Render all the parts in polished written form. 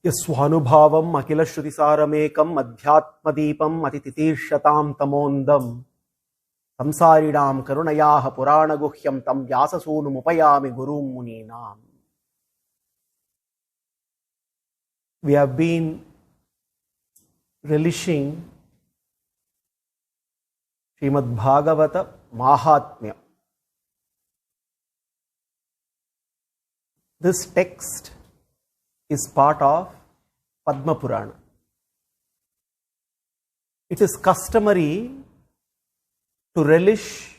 Yaswanubhavam akila shrutisāramekam madhyātmadīpam atititīrshyatāṃ tamondam samsāridāṃ karunayāha purāna guhyam tam vyāsasūnum upayāmi gurum munīnām. We have been relishing Śrīmad Bhāgavatam māhātmyam. This text is part of Padma Purana. It is customary to relish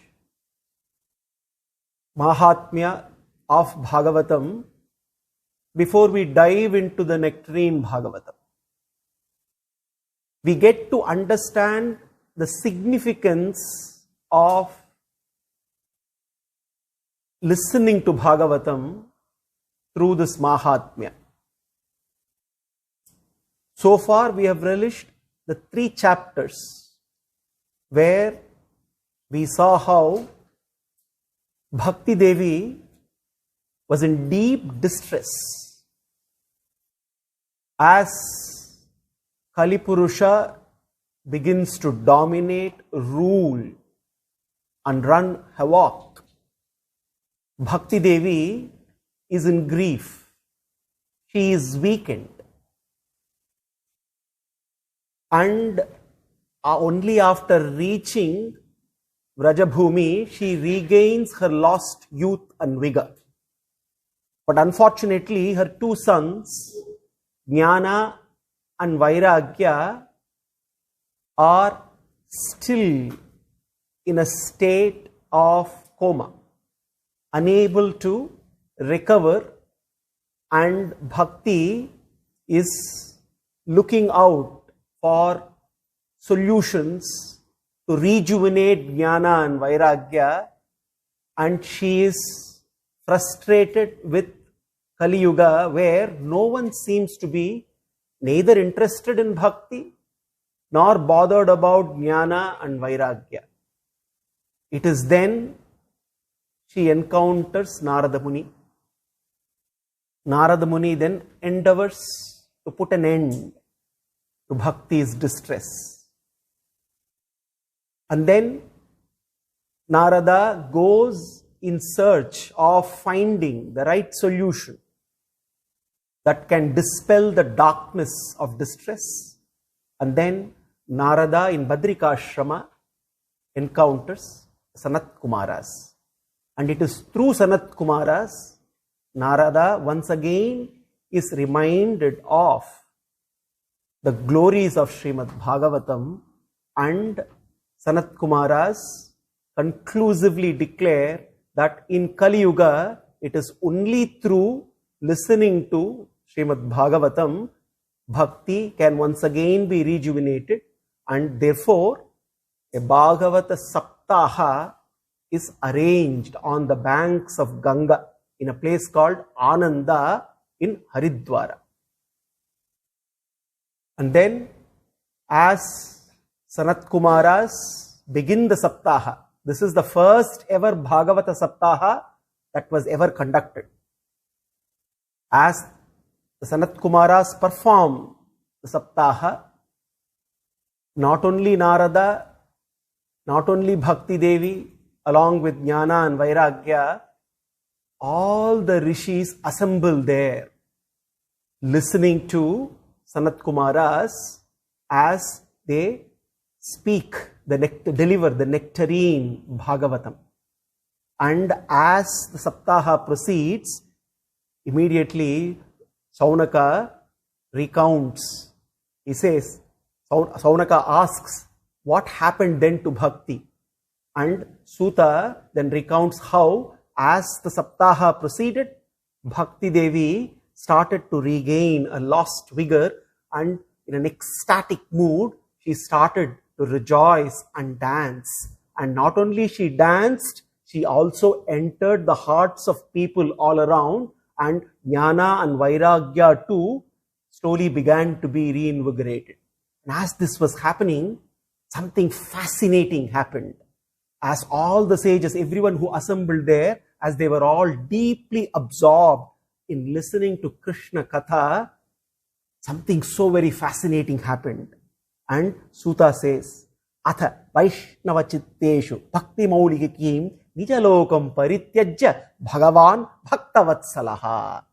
māhātmya of Bhagavatam before we dive into the nectarine Bhagavatam. We get to understand the significance of listening to Bhagavatam through this māhātmya. So far we have relished the 3 chapters where we saw how Bhakti Devi was in deep distress as Kali Purusha begins to dominate, rule and run havoc. Bhakti Devi is in grief. She is weakened. And only after reaching Vrajabhumi, she regains her lost youth and vigor. But unfortunately, her 2 sons, Jnana and Vairagya, are still in a state of coma, unable to recover, and Bhakti is looking out for solutions to rejuvenate Jnana and Vairagya, and she is frustrated with Kali Yuga, where no one seems to be neither interested in Bhakti nor bothered about Jnana and Vairagya. It is then she encounters Narada Muni. Narada Muni then endeavors to put an end to Bhakti's distress. And then Narada goes in search of finding the right solution that can dispel the darkness of distress. And then Narada in Badrikashrama encounters Sanat Kumaras. And it is through Sanat Kumaras, Narada once again is reminded of the glories of Śrīmad Bhāgavatam, and Sanat Kumaras conclusively declare that in Kali Yuga, it is only through listening to Śrīmad Bhāgavatam Bhakti can once again be rejuvenated, and therefore a Bhagavata Saptaha is arranged on the banks of Ganga in a place called Ananda in Haridwara. And then as Sanat Kumaras begin the Saptaha, this is the first ever Bhagavata Saptaha that was ever conducted. As the Sanat Kumaras perform the Saptaha, not only Narada, not only Bhakti Devi, along with Jnana and Vairagya, all the rishis assemble there, listening to Sanat Kumaras as they speak, deliver the nectarine Bhagavatam. And as the Saptaha proceeds, immediately Saunaka recounts. He says, Saunaka asks, what happened then to Bhakti? And Suta then recounts how, as the Saptaha proceeded, Bhakti Devi started to regain a lost vigor, and in an ecstatic mood, she started to rejoice and dance. And not only she danced, she also entered the hearts of people all around, and Jnana and Vairagya too slowly began to be reinvigorated. And as this was happening, something fascinating happened. As all the sages, everyone who assembled there, as they were all deeply absorbed in listening to Krishna Katha, something so very fascinating happened. And Suta says, Atha Vaishnava Chitteshu Bhakti Maulikikim Nijalokam Parityajya Bhagavan Bhaktavatsalaha.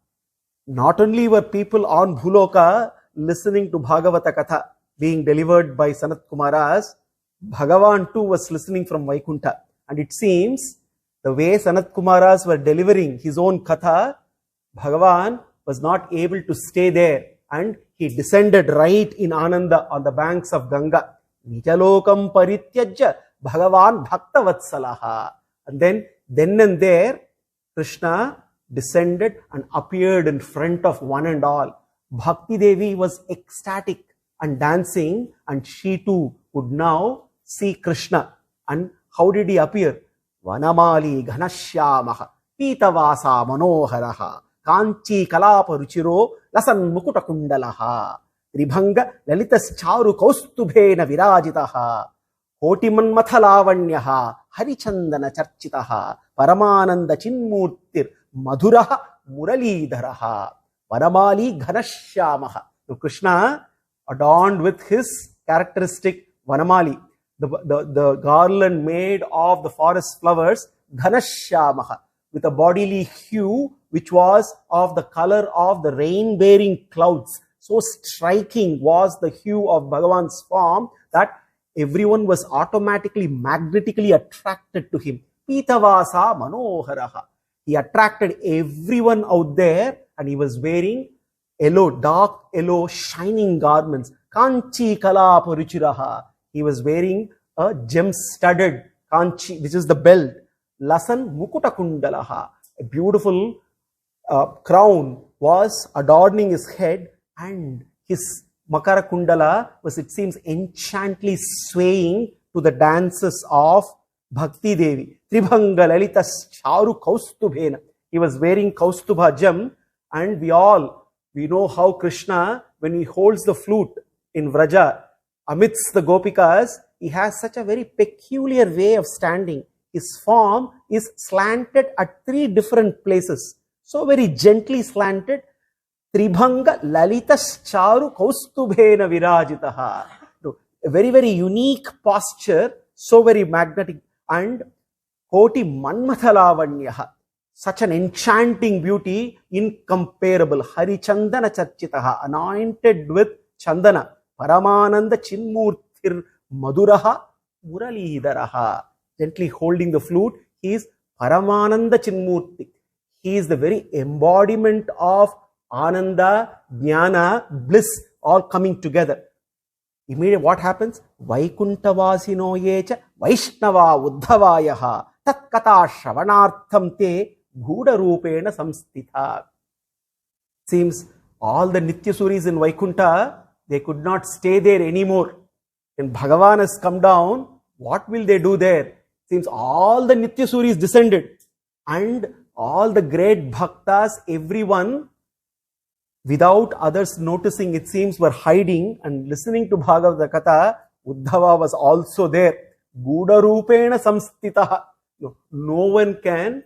Not only were people on Bhuloka listening to Bhagavata Katha being delivered by Sanat Kumaras, Bhagavan too was listening from Vaikuntha. And it seems the way Sanat Kumaras were delivering his own Katha, Bhagavan was not able to stay there. And he descended right in Ananda on the banks of Ganga. Nijalokam Parityajya Bhagavan Bhaktavatsalaha. And then and there, Krishna descended and appeared in front of one and all. Bhakti Devi was ecstatic and dancing, and she too would now see Krishna. And how did he appear? Vanamali Ghanashyamaha Pitavasa Manoharaha Kanchi Kalapa Ruchiro Lasan Mukutakundalaha Tribhanga Lalitas Charu Kaustubhena Virajitaha Kotiman Mathalavanyaha Harichandana Charchitaha Paramananda Chinmurtir Madhuraha Muralidharaha Vanamali Ghanashyamaha. So Krishna, adorned with his characteristic Vanamali, the garland made of the forest flowers, Ghanashyamaha, with a bodily hue which was of the color of the rain-bearing clouds. So striking was the hue of Bhagavan's form that everyone was automatically, magnetically attracted to him. Pitavasa Manoharaha. He attracted everyone out there, and he was wearing yellow, dark yellow, shining garments. Kanchi Kalapa Ruchiraha. He was wearing a gem-studded kanchi, which is the belt. Lasan Mukutakundalaha. A beautiful crown was adorning his head, and his Makara Kundala was, it seems, enchantly swaying to the dances of Bhakti Devi. Tribhanga Lalitas Charu Kaustubhena. He was wearing Kaustubha gem, and we know how Krishna, when he holds the flute in Vraja, amidst the Gopikas, he has such a very peculiar way of standing. His form is slanted at 3 different places. So very gently slanted. Tribhanga Lalitas Charu Kaustubhena Virajitaha. A very, very unique posture, so very magnetic. And Koti Manmathalavanya. Such an enchanting beauty, incomparable. Harichandana Charchitaha, anointed with Chandana. Paramananda Chinmurthir Maduraha Muralidharaha. Gently holding the flute, he is Paramananda Chinmurti. He is the very embodiment of Ananda, Jnana, bliss, all coming together. Immediately what happens? Vaikuntavasino yecha Vaishnava Uddhavayaha Tat Kata Shravanartham Te Ghuda Rupena Samstitha. Seems all the Nityasuris in Vaikunta, they could not stay there anymore. When Bhagavan has come down, what will they do there? Seems all the Nityasuris descended, and all the great bhaktas, everyone, without others noticing, it seems, were hiding and listening to Bhagavata Katha. Uddhava was also there. Ghuda Rupena Samstitaha. No one can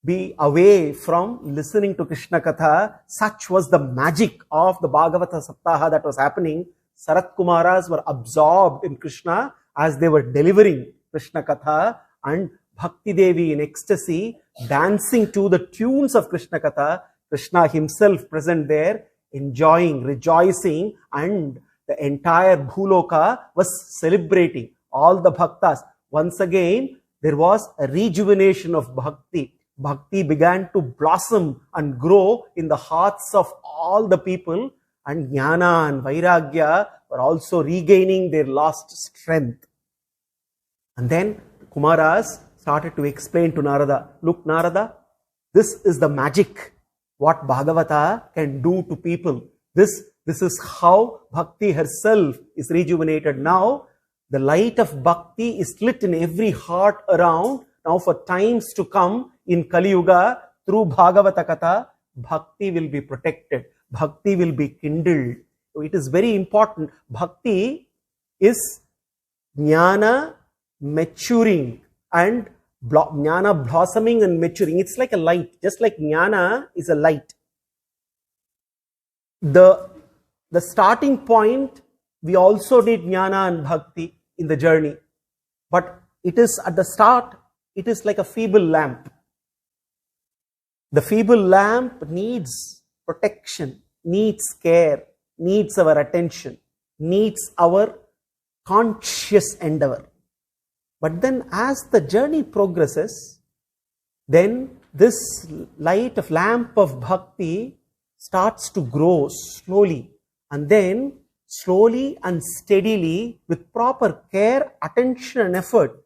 be away from listening to Krishna Katha. Such was the magic of the Bhagavata Saptaha that was happening. Sarat Kumaras were absorbed in Krishna as they were delivering Krishna Katha, and Bhakti Devi in ecstasy, dancing to the tunes of Krishna Katha. Krishna himself present there, enjoying, rejoicing, and the entire Bhuloka was celebrating. All the bhaktas. Once again, there was a rejuvenation of Bhakti. Bhakti began to blossom and grow in the hearts of all the people, and Jnana and Vairagya were also regaining their lost strength. And then Kumaras started to explain to Narada, look Narada, this is the magic, what Bhagavata can do to people. This is how Bhakti herself is rejuvenated. Now, the light of Bhakti is lit in every heart around. Now for times to come in Kali Yuga, through Bhagavata Katha, Bhakti will be protected. Bhakti will be kindled. So it is very important. Bhakti is Jnana maturing and Jnana blossoming and maturing. It's like a light. Just like Jnana is a light. The the starting point, we also need jnana and bhakti in the journey. But it is at the start, it is like a feeble lamp. The feeble lamp needs protection, needs care, needs our attention, needs our conscious endeavor. But then as the journey progresses, then this light of lamp of bhakti starts to grow slowly, and then slowly and steadily, with proper care, attention and effort,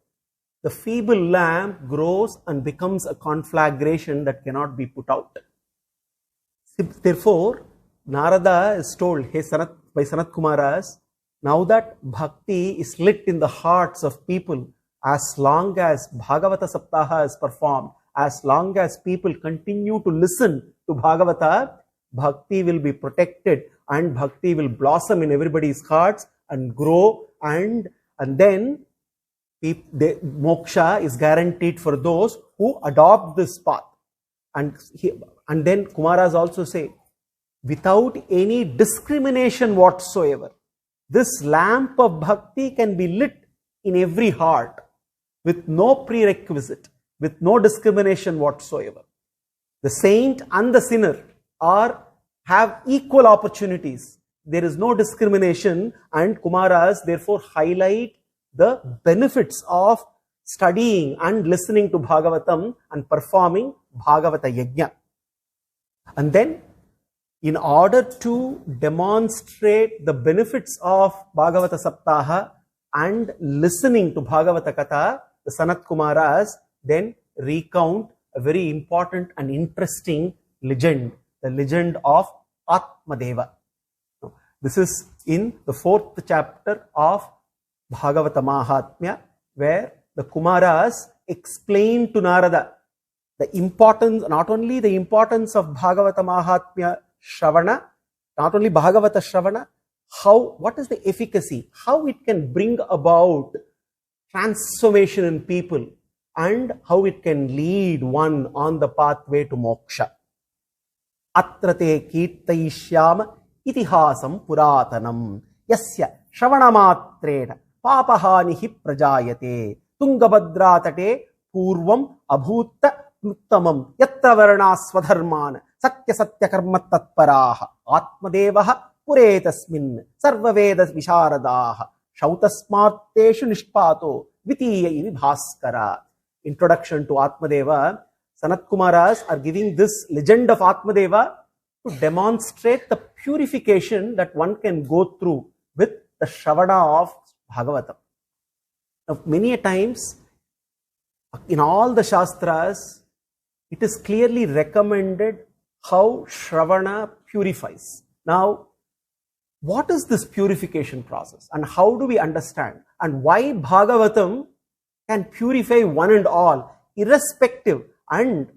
the feeble lamp grows and becomes a conflagration that cannot be put out. Therefore, Narada is told, hey by Sanat Kumaras, now that bhakti is lit in the hearts of people, as long as Bhagavata Saptaha is performed, as long as people continue to listen to Bhagavata, bhakti will be protected and bhakti will blossom in everybody's hearts and grow, and then moksha is guaranteed for those who adopt this path. And then Kumaras also say, without any discrimination whatsoever, this lamp of bhakti can be lit in every heart with no prerequisite, with no discrimination whatsoever. The saint and the sinner have equal opportunities. There is no discrimination, and Kumaras therefore highlight the benefits of studying and listening to Bhagavatam and performing Bhagavata Yajna. And then, in order to demonstrate the benefits of Bhagavata Saptaha and listening to Bhagavata Katha, the Sanat Kumaras then recount a very important and interesting legend, the legend of Atmadeva. This is in the 4th chapter of Bhagavata māhātmyam, where the Kumaras explain to Narada the importance, not only the importance of Bhagavata māhātmya Shravana, not only Bhagavata Shravana, what is the efficacy, how it can bring about transformation in people, and how it can lead one on the pathway to moksha. Atrate kirtayishyama itihasam puratanam yasya shravanamatrena papahanihi prajayate tungabhadratate purvam abhutta uttamam yatra varnaswadharman satya satya karma tatparaha atmadevaha puretasmin sarvaveda visharadaha shautasmarteshu nishpato vitiya ivi bhaskara. Introduction to Atmadeva. Sanat Kumaras are giving this legend of Atmadeva to demonstrate the purification that one can go through with the Shravana of Bhagavatam. Now, many a times in all the Shastras, it is clearly recommended how Shravana purifies. Now, what is this purification process and how do we understand, and why Bhagavatam can purify one and all, irrespective? And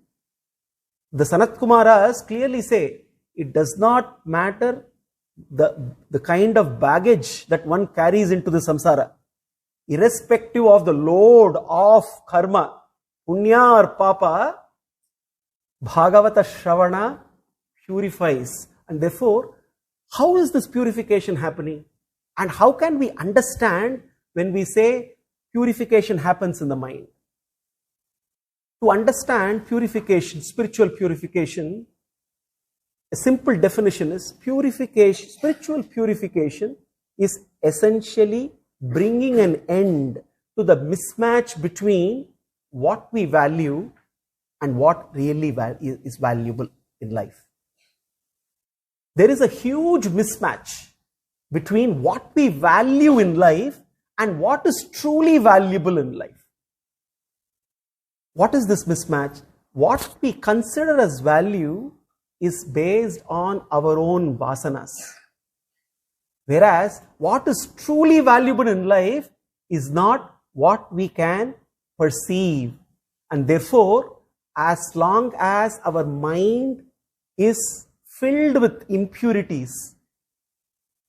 the Sanat Kumaras clearly say, it does not matter the kind of baggage that one carries into the samsara. Irrespective of the load of karma, punya or papa, Bhagavata Shravana purifies. And therefore, how is this purification happening? And how can we understand when we say purification happens in the mind? To understand purification, spiritual purification, a simple definition is purification. Spiritual purification is essentially bringing an end to the mismatch between what we value and what really is valuable in life. There is a huge mismatch between what we value in life and what is truly valuable in life. What is this mismatch? What we consider as value is based on our own vasanas. Whereas what is truly valuable in life is not what we can perceive. And therefore, as long as our mind is filled with impurities,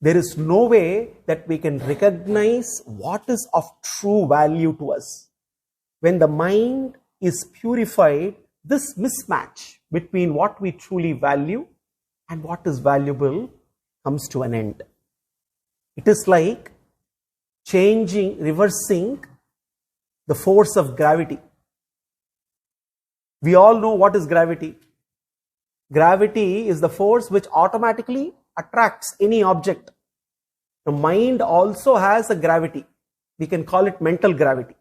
there is no way that we can recognize what is of true value to us. When the mind is purified, this mismatch between what we truly value and what is valuable comes to an end. It is like reversing the force of gravity. We all know what is gravity. Gravity is the force which automatically attracts any object. The mind also has a gravity. We can call it mental gravity.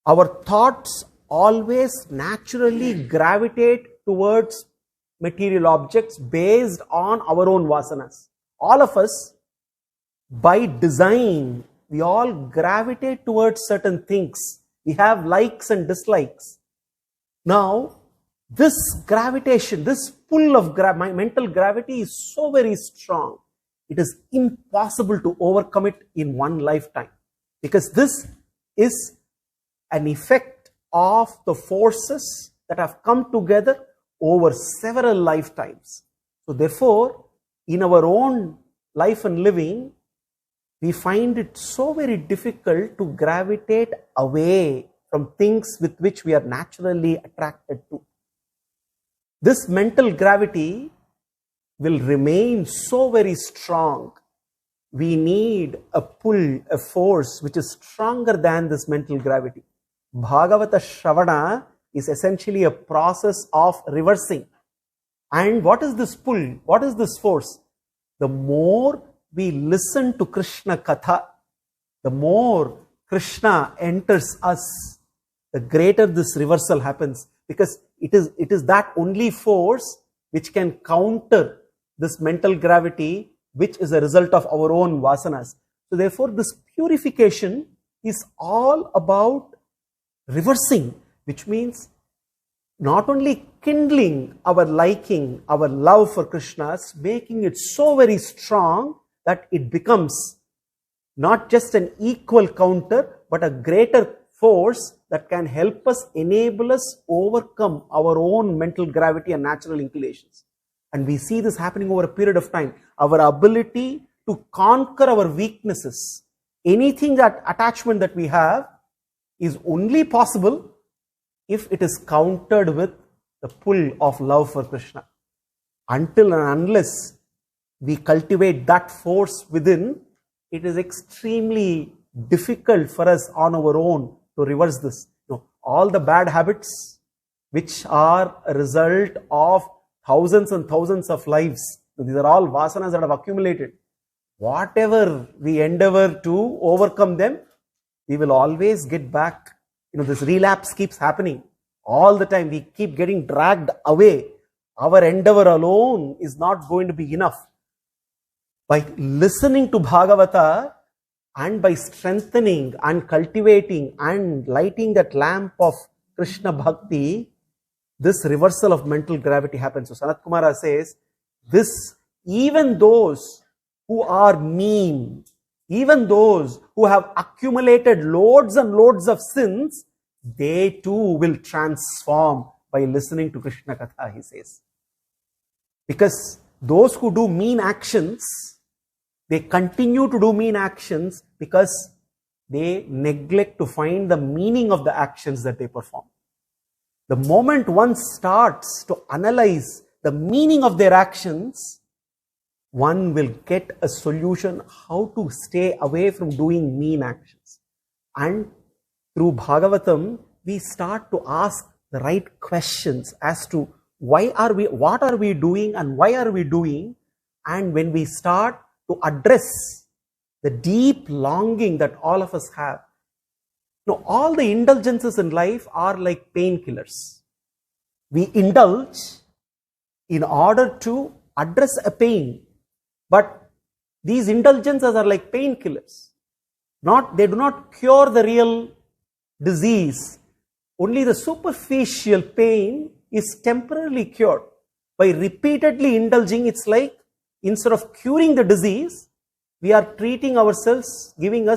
Our thoughts always naturally gravitate towards material objects based on our own vasanas. All of us, by design, we all gravitate towards certain things. We have likes and dislikes. Now, this gravitation, this pull of my mental gravity is so very strong. It is impossible to overcome it in one lifetime, because this is an effect of the forces that have come together over several lifetimes. So therefore, in our own life and living, we find it so very difficult to gravitate away from things with which we are naturally attracted to. This mental gravity will remain so very strong. We need a pull, a force which is stronger than this mental gravity. Bhagavata Shravana is essentially a process of reversing. And what is this pull? What is this force? The more we listen to Krishna Katha, the more Krishna enters us, the greater this reversal happens, because it is that only force which can counter this mental gravity, which is a result of our own vasanas. So therefore, this purification is all about reversing, which means not only kindling our liking, our love for Krishna, making it so very strong that it becomes not just an equal counter, but a greater force that can help us, enable us overcome our own mental gravity and natural inclinations. And we see this happening over a period of time. Our ability to conquer our weaknesses, anything that attachment that we have, is only possible if it is countered with the pull of love for Krishna. Until and unless we cultivate that force within, it is extremely difficult for us on our own to reverse this. All the bad habits which are a result of thousands and thousands of lives, these are all vasanas that have accumulated. Whatever we endeavor to overcome them, we will always get back. This relapse keeps happening all the time. We keep getting dragged away. Our endeavor alone is not going to be enough. By listening to Bhagavata and by strengthening and cultivating and lighting that lamp of Krishna Bhakti, this reversal of mental gravity happens. So Sanat Kumara says, even those who are mean, even those who have accumulated loads and loads of sins, they too will transform by listening to Krishna Katha, he says. Because those who do mean actions, they continue to do mean actions because they neglect to find the meaning of the actions that they perform. The moment one starts to analyze the meaning of their actions, one will get a solution how to stay away from doing mean actions. And through Bhagavatam, we start to ask the right questions as to what are we doing and why are we doing. And when we start to address the deep longing that all of us have. All the indulgences in life are like painkillers. We indulge in order to address a pain. But these indulgences are like painkillers. They do not cure the real disease. Only the superficial pain is temporarily cured. By repeatedly indulging, it's like instead of curing the disease, we are treating ourselves, giving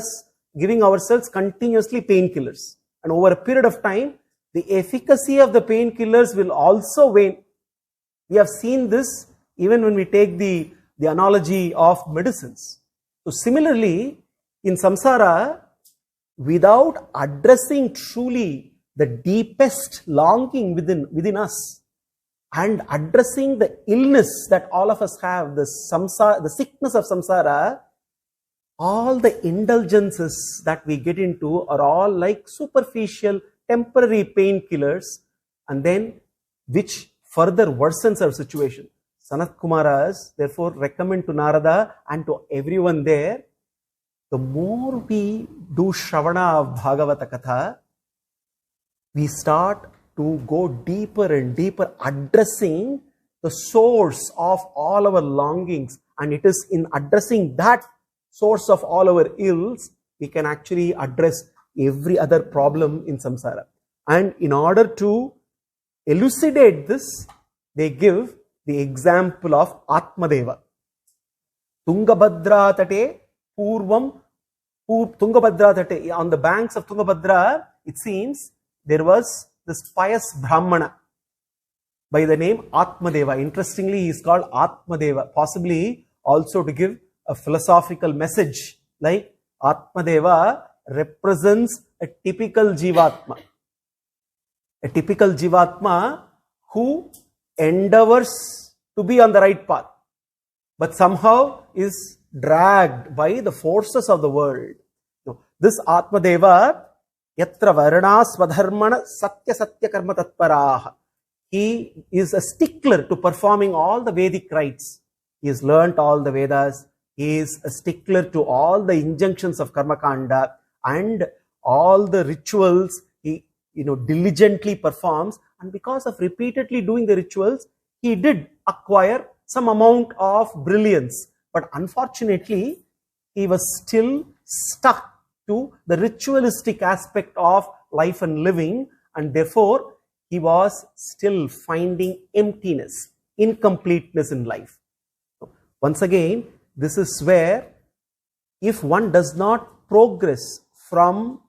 ourselves continuously painkillers. And over a period of time, the efficacy of the painkillers will also wane. We have seen this even when we take the analogy of medicines. So similarly, in samsara, without addressing truly the deepest longing within us, and addressing the illness that all of us have, the sickness of samsara. All the indulgences that we get into are all like superficial, temporary painkillers, and then which further worsens our situation. Sanat Kumaras therefore recommend to Narada and to everyone there, the more we do Shravana of Bhagavata Katha, we start to go deeper and deeper, addressing the source of all our longings. And it is in addressing that source of all our ills, we can actually address every other problem in samsara. And in order to elucidate this, they give the example of Atmadeva. Tungabhadra tate purvam, Tungabhadra tate, on the banks of Tungabhadra, it seems there was this pious Brahmana by the name Atmadeva. Interestingly, he is called Atmadeva, possibly also to give a philosophical message, like Atmadeva represents a typical Jivatma. A typical Jivatma who endeavors to be on the right path, but somehow is dragged by the forces of the world. No, this Atmadeva, Yatra Varna Swadharmana Satya Satya Karma Tatparaha. He is a stickler to performing all the Vedic rites. He has learnt all the Vedas. He is a stickler to all the injunctions of Karma Kanda, and all the rituals he diligently performs. And because of repeatedly doing the rituals, he did acquire some amount of brilliance. But unfortunately, he was still stuck to the ritualistic aspect of life and living, and therefore he was still finding emptiness, incompleteness in life. Once again, this is where, if one does not progress from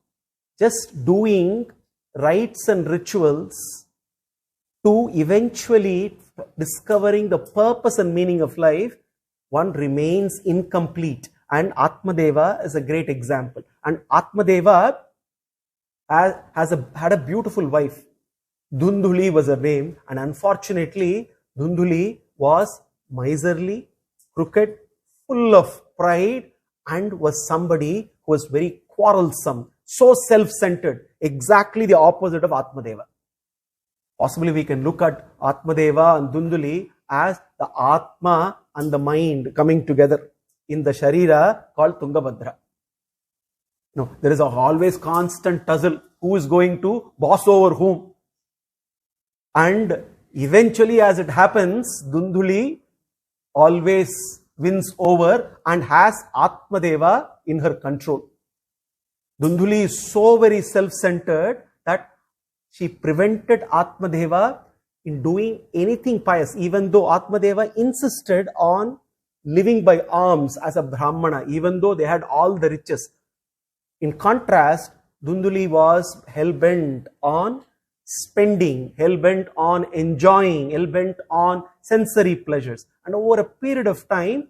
just doing rites and rituals to eventually discovering the purpose and meaning of life, one remains incomplete. And Atmadeva is a great example. And Atmadeva had a beautiful wife. Dhundhuli was her name, and unfortunately, Dhundhuli was miserly, crooked, full of pride, and was somebody who was very quarrelsome, so self-centered, exactly the opposite of Atmadeva. Possibly we can look at Atmadeva and Dhundhuli as the Atma and the mind coming together in the Sharira called Tungabhadra. No, there is always constant tussle, who is going to boss over whom. And eventually, as it happens, Dhundhuli always wins over and has Atmadeva in her control. Dhundhuli is so very self-centered that she prevented Atmadeva in doing anything pious, even though Atmadeva insisted on living by alms as a Brahmana, even though they had all the riches. In contrast, Dhundhuli was hell-bent on spending, hell-bent on enjoying, hell-bent on sensory pleasures. And over a period of time,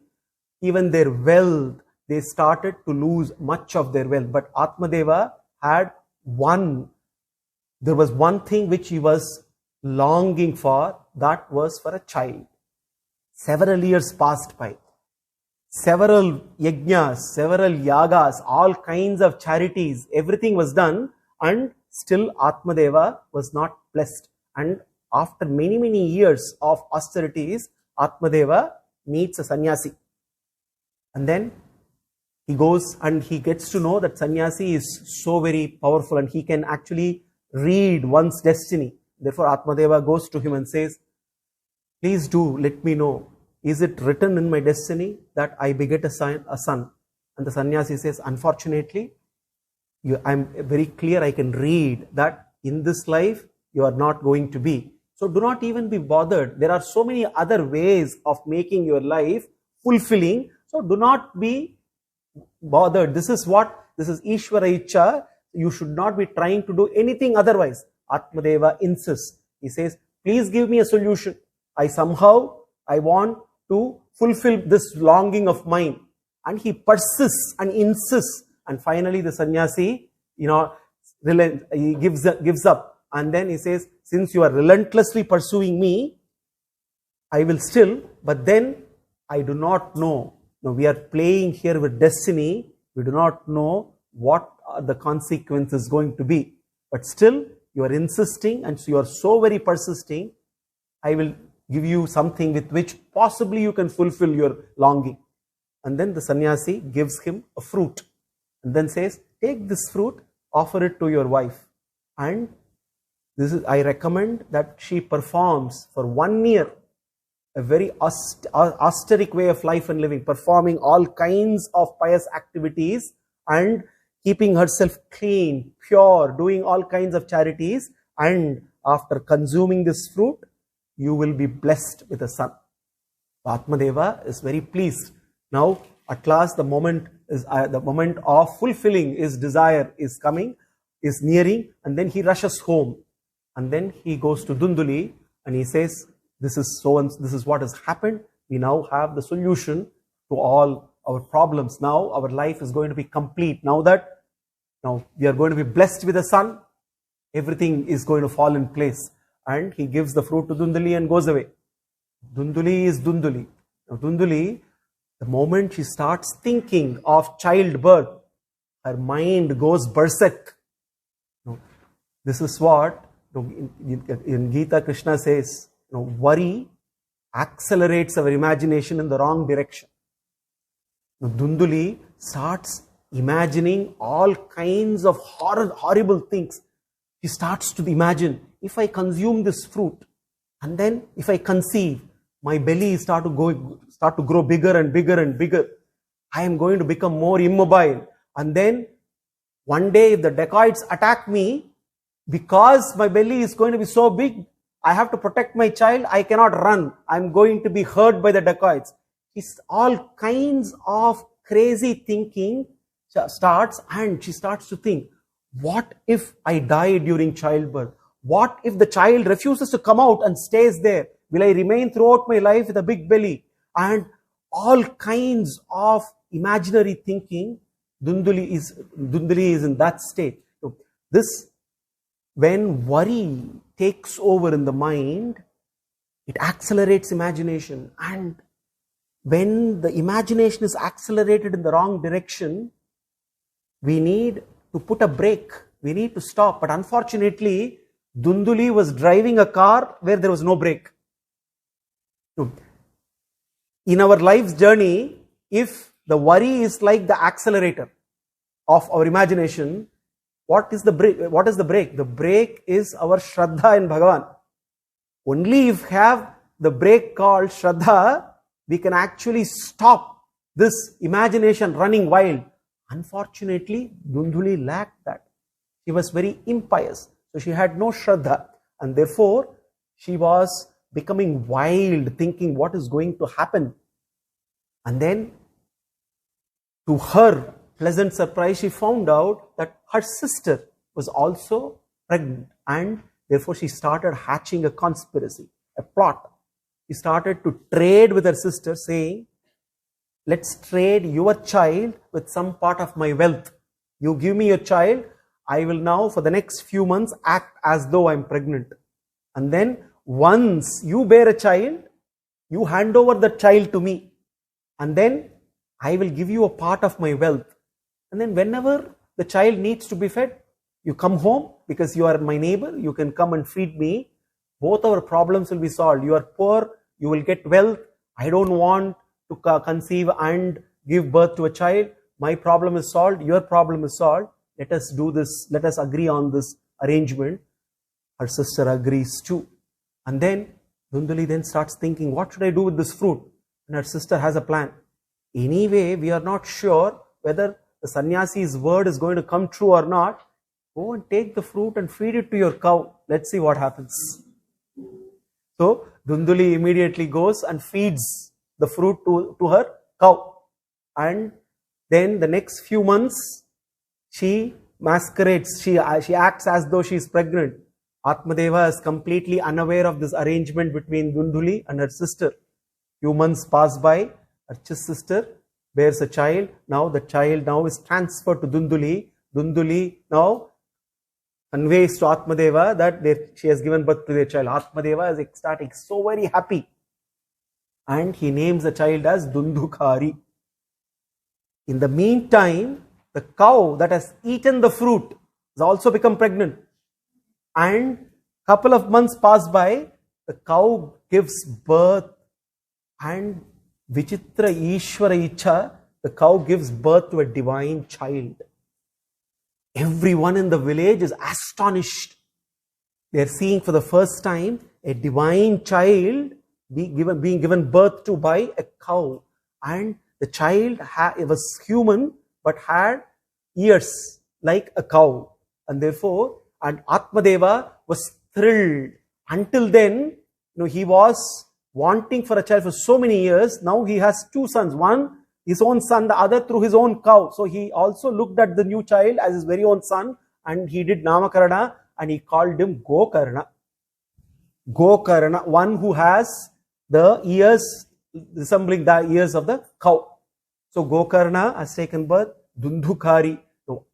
even their wealth, they started to lose much of their wealth. But Atmadeva had there was one thing which he was longing for, that was for a child. Several years passed by. Several yajnas, several yagas, all kinds of charities, everything was done, and still Atmadeva was not blessed. And after many, many years of austerities, Atmadeva meets a sannyasi. And then he goes and he gets to know that sannyasi is so very powerful and he can actually read one's destiny. Therefore, Atmadeva goes to him and says, please do let me know, is it written in my destiny that I beget a son? And the sannyasi says, unfortunately, I'm very clear, I can read that in this life you are not going to be. So do not even be bothered. There are so many other ways of making your life fulfilling. So do not be bothered. This is Ishvara Ichcha. You should not be trying to do anything otherwise. Atmadeva insists. He says, please give me a solution. I want to fulfill this longing of mine. And he persists and insists. And finally the sannyasi, he gives up. And then he says, since you are relentlessly pursuing me, I will still, but then I do not know. Now we are playing here with destiny. We do not know what the consequence is going to be. But still, you are insisting and you are so very persisting. I will give you something with which possibly you can fulfill your longing. And then the sannyasi gives him a fruit and then says, take this fruit, offer it to your wife. And I recommend that she performs for 1 year a very austeric way of life and living, performing all kinds of pious activities and keeping herself clean, pure, doing all kinds of charities. And after consuming this fruit, you will be blessed with a son. Atmadeva is very pleased. Now, at last, the moment of fulfilling his desire is coming, is nearing, and then he rushes home. And then he goes to Dunduli and he says, this is so and this is what has happened. We now have the solution to all our problems. Now our life is going to be complete. Now we are going to be blessed with a son. Everything is going to fall in place. And he gives the fruit to Dunduli and goes away. Dunduli is Dunduli. Now Dunduli, the moment she starts thinking of childbirth, her mind goes berserk. This is what in Gita Krishna says, worry accelerates our imagination in the wrong direction. Now, Dunduli starts imagining all kinds of horrible things. She starts to imagine, if I consume this fruit and then if I conceive, my belly start to grow bigger and bigger and bigger. I am going to become more immobile. And then one day if the dacoits attack me, because my belly is going to be so big, I have to protect my child. I cannot run. I'm going to be hurt by the dacoits. It's all kinds of crazy thinking starts, and she starts to think, what if I die during childbirth? What if the child refuses to come out and stays there? Will I remain throughout my life with a big belly? And all kinds of imaginary thinking. Dunduli is in that state. So when worry takes over in the mind, it accelerates imagination. And when the imagination is accelerated in the wrong direction, we need to put a brake. We need to stop. But unfortunately, Dunduli was driving a car where there was no brake. In our life's journey, if the worry is like the accelerator of our imagination, what is the brake? What is the brake? The brake is our Shraddha in Bhagavan. Only if we have the brake called Shraddha, we can actually stop this imagination running wild. Unfortunately, Dunduli lacked that. She was very impious. So she had no Shraddha. And therefore, she was becoming wild, thinking what is going to happen. And then, to her pleasant surprise, she found out that her sister was also pregnant, and therefore she started hatching a conspiracy, a plot. She started to trade with her sister, saying, let's trade your child with some part of my wealth. You give me your child, I will now for the next few months act as though I'm pregnant. And then once you bear a child, you hand over the child to me. And then I will give you a part of my wealth. And then whenever the child needs to be fed, you come home because you are my neighbor, you can come and feed me. Both our problems will be solved. You are poor, you will get wealth. I don't want to conceive and give birth to a child. My problem is solved, your problem is solved. Let us do this, let us agree on this arrangement. Her sister agrees too. And then Dunduli then starts thinking, what should I do with this fruit? And her sister has a plan. Anyway, we are not sure whether the sannyasi's word is going to come true or not. Go and take the fruit and feed it to your cow. Let's see what happens. So Dunduli immediately goes and feeds the fruit to her cow. And then the next few months, she masquerades, she acts as though she is pregnant. Atmadeva is completely unaware of this arrangement between Dunduli and her sister. Few months pass by, her sister bears a child. Now the child now is transferred to Dunduli. Dunduli now conveys to Atmadeva that she has given birth to their child. Atmadeva is ecstatic, so very happy. and he names the child as Dundukari. In the meantime, the cow that has eaten the fruit has also become pregnant. And couple of months pass by, the cow gives birth, and Vichitra Ishvara Icha, the cow gives birth to a divine child. Everyone in the village is astonished. They are seeing for the first time a divine child being given birth to by a cow. And the child was human but had ears like a cow. And therefore, Atmadeva was thrilled. Until then, he was wanting for a child for so many years. Now he has two sons. One, his own son, the other through his own cow. So he also looked at the new child as his very own son, and he did Namakarana, and he called him Gokarna. Gokarna, one who has the ears resembling the ears of the cow. So Gokarna has taken birth. Dundukari. So,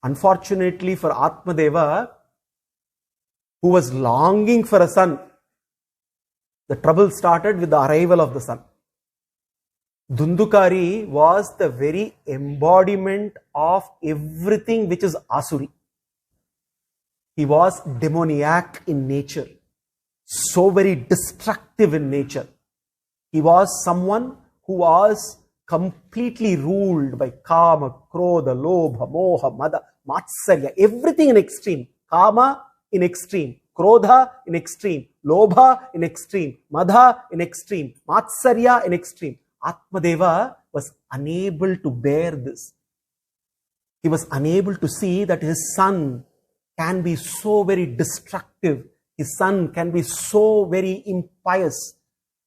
unfortunately for Atmadeva, who was longing for a son, the trouble started with the arrival of the son. Dundukari was the very embodiment of everything which is Asuri. He was demoniac in nature, so very destructive in nature. He was someone who was completely ruled by Kama, Krodha, Lobha, Moha, Mada, Matsarya, everything in extreme. Kama in extreme, Krodha in extreme, Lobha in extreme, Madha in extreme, Matsarya in extreme. Atmadeva was unable to bear this. He was unable to see that his son can be so very destructive. His son can be so very impious.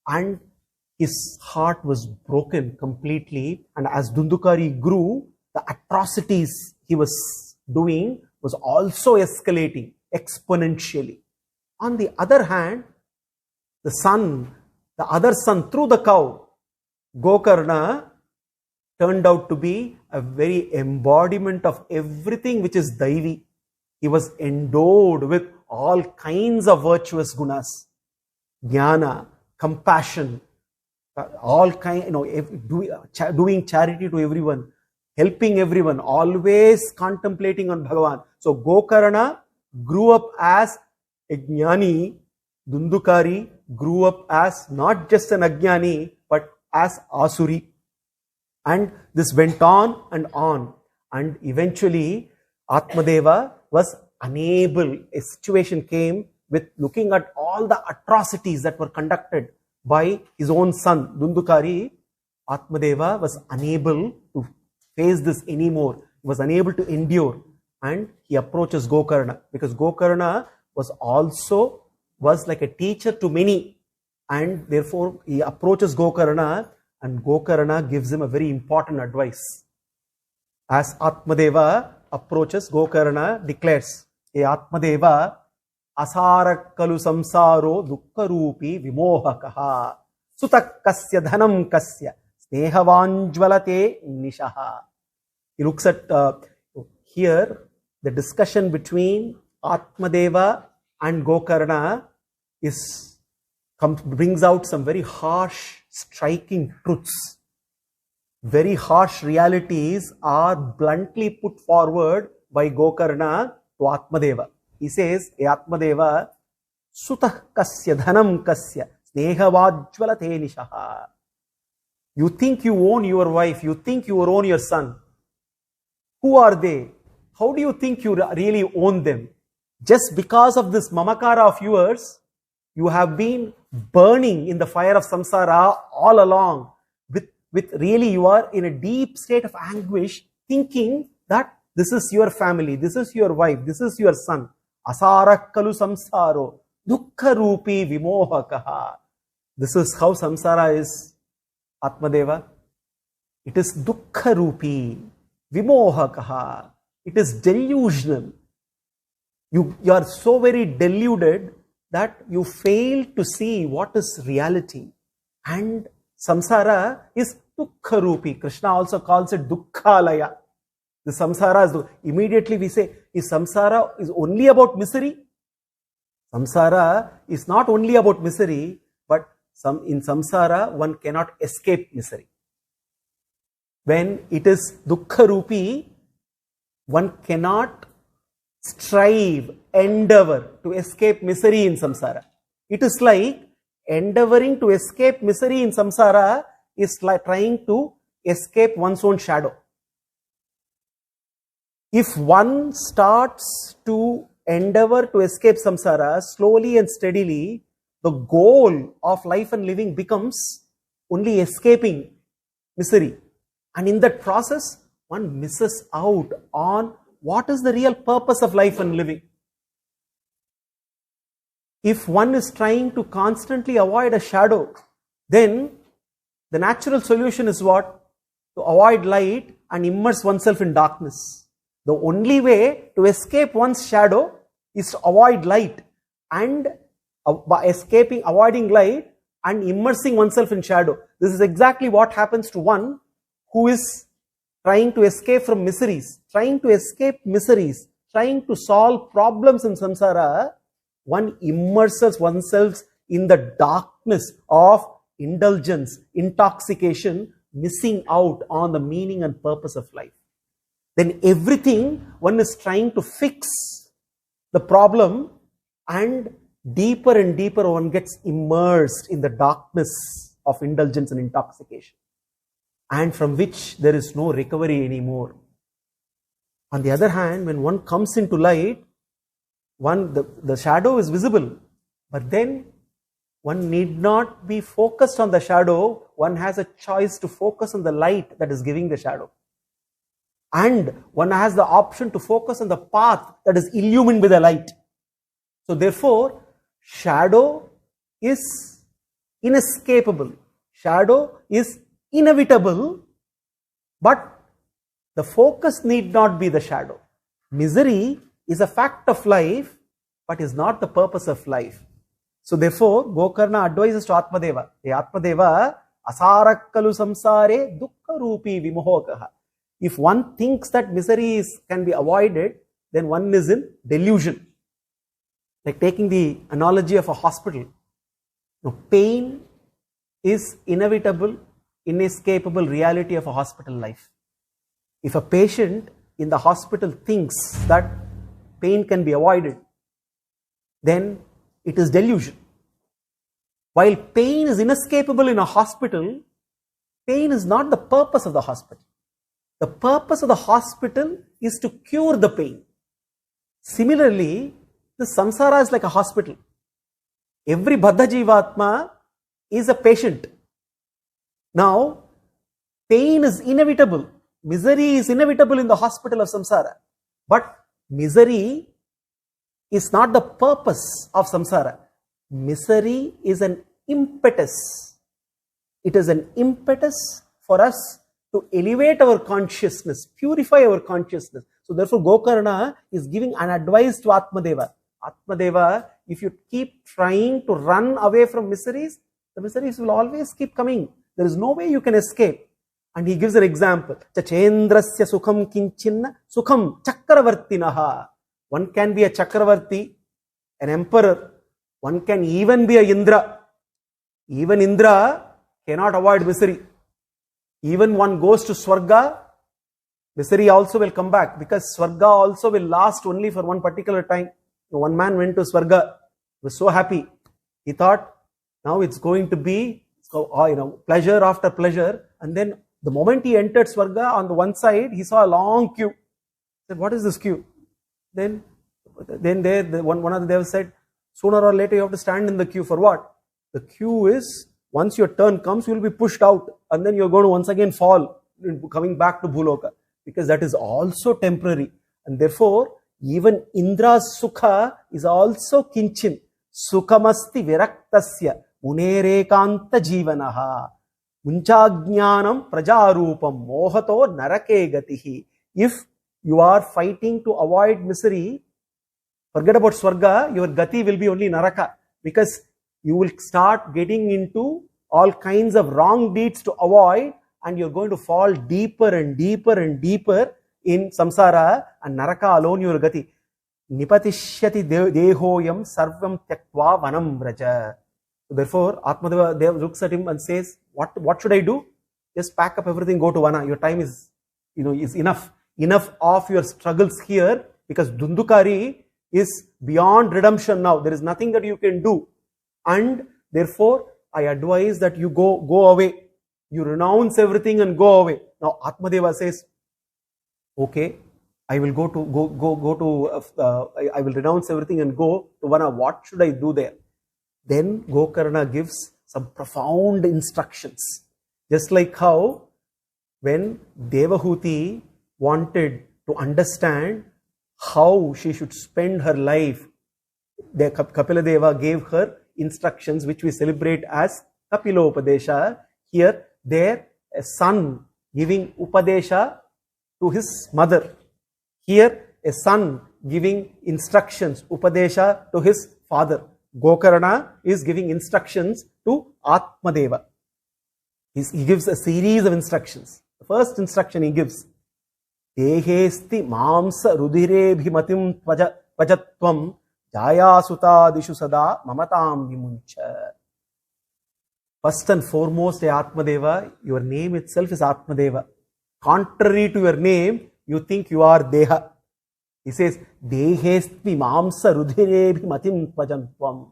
And his heart was broken completely. And as Dundukari grew, the atrocities he was doing was also escalating exponentially. On the other hand, the other son through the cow, Gokarna, turned out to be a very embodiment of everything which is Daivi. He was endowed with all kinds of virtuous gunas, jnana, compassion, all kind, doing charity to everyone, helping everyone, always contemplating on Bhagavan. So Gokarna grew up as a jnani. Dundukari grew up as not just an ajnani, but as Asuri. And this went on. And eventually, Atmadeva was unable. A situation came with looking at all the atrocities that were conducted by his own son, Dundukari. Atmadeva was unable to face this anymore. He was unable to endure. And he approaches Gokarna, because Gokarna was like a teacher to many. And therefore, he approaches Gokarna, and Gokarna gives him a very important advice. As Atmadeva approaches, Gokarna declares, "Hey Atmadeva, asarakkalu samsaro dukkarupi vimohakaha sutakasya dhanam kasya snehavanjvalate nishaha." He looks at here the discussion between Atmadeva and Gokarna brings out some very harsh, striking truths. Very harsh realities are bluntly put forward by Gokarna to Atmadeva. He says, "Hey Atmadeva, sutah kasya dhanam kasya snehavaajvalate nishaha." You think you own your wife, you think you own your son. Who are they? How do you think you really own them? Just because of this mamakara of yours, you have been burning in the fire of samsara all along. With really, you are in a deep state of anguish, thinking that this is your family, this is your wife, this is your son. Asarakkalu samsaro dukkha rupi vimohakaha. This is how samsara is, Atmadeva. It is dukkha rupi vimohakaha. It is delusional. You are so very deluded that you fail to see what is reality. And samsara is dukkha rupi. Krishna also calls it dukkhalaya. The samsara is, immediately we say, is samsara is only about misery? Samsara is not only about misery, but in samsara, one cannot escape misery. When it is dukkha rupi, one cannot strive, endeavor to escape misery in samsara. It is like endeavoring to escape misery in samsara is like trying to escape one's own shadow. If one starts to endeavor to escape samsara, slowly and steadily, the goal of life and living becomes only escaping misery. And in that process, one misses out on what is the real purpose of life and living. If one is trying to constantly avoid a shadow, then the natural solution is what? To avoid light and immerse oneself in darkness. The only way to escape one's shadow is to avoid light, and by avoiding light and immersing oneself in shadow. This is exactly what happens to one who is trying to escape from miseries, trying to solve problems in samsara. One immerses oneself in the darkness of indulgence, intoxication, missing out on the meaning and purpose of life. Then everything one is trying to fix the problem, and deeper one gets immersed in the darkness of indulgence and intoxication, and from which there is no recovery anymore. On the other hand, when one comes into light, the shadow is visible, but then one need not be focused on the shadow. One has a choice to focus on the light that is giving the shadow. And one has the option to focus on the path that is illumined with the light. So therefore, shadow is inescapable. Shadow is inevitable, but the focus need not be the shadow. Misery is a fact of life, but is not the purpose of life. So therefore, Gokarna advises to Atmadeva, "Hey Atmadeva, asarakkalu samsare dukkha rupi vimohokaha." If one thinks that misery can be avoided, then one is in delusion. Like taking the analogy of a hospital. Now, pain is inevitable, inescapable reality of a hospital life. If a patient in the hospital thinks that pain can be avoided, then it is delusion. While pain is inescapable in a hospital, pain is not the purpose of the hospital. The purpose of the hospital is to cure the pain. Similarly, the samsara is like a hospital. Every baddha jivatma is a patient. Now, pain is inevitable. Misery is inevitable in the hospital of samsara. But misery is not the purpose of samsara. Misery is an impetus. It is an impetus for us to elevate our consciousness, purify our consciousness. So therefore, Gokarna is giving an advice to Atmadeva. Atmadeva, if you keep trying to run away from miseries, the miseries will always keep coming. There is no way you can escape. And he gives an example. Chachendrasya sukham kinchinna sukham Chakravartinaha. One can be a Chakravarthy, an emperor. One can even be a Indra. Even Indra cannot avoid misery. Even one goes to Swarga, misery also will come back, because Swarga also will last only for one particular time. One man went to Swarga, was so happy. He thought, now it's going to be pleasure after pleasure. And then the moment he entered Swarga, on the one side, he saw a long queue. He said, what is this queue? Then one of the devils said, sooner or later you have to stand in the queue. For what? The queue is, once your turn comes, you will be pushed out, and then you're going to once again fall, coming back to Bhuloka, because that is also temporary. And therefore, even Indra's sukha is also kinchin. Sukhamasti viraktasya unerekanta jivanaha munchajnanam prajarupam mohato narake gatihi. If you are fighting to avoid misery, forget about Swarga, your gati will be only Naraka, because you will start getting into all kinds of wrong deeds to avoid, and you're going to fall deeper and deeper and deeper in samsara, and Naraka alone your gati. Nipatishyati dehoyam sarvam tyaktva vanam vraja. Therefore, Atmadeva looks at him and says, what should I do? Just pack up everything, go to Vana. Your time is, is enough. Enough of your struggles here, because Dundukari is beyond redemption now. There is nothing that you can do. And therefore, I advise that you go away. You renounce everything and go away. Now, Atmadeva says, okay, I will I will renounce everything and go to Vana. What should I do there? Then Gokarna gives some profound instructions. Just like how when Devahuti wanted to understand how she should spend her life, Kapiladeva gave her instructions which we celebrate as Kapilopadesha. Here, there, a son giving Upadesha to his mother. Here, a son giving instructions, Upadesha, to his father. Gokarna is giving instructions to Atmadeva. He gives a series of instructions. The first instruction he gives, Dehesti mamsa rudirebhimatim pajatvam jayasutadishu sada mamatam vimuncha. First and foremost, Atmadeva, your name itself is Atmadeva. Contrary to your name, you think you are Deha. He says, Dehesti mamsa rudirebhimatim pajatvam.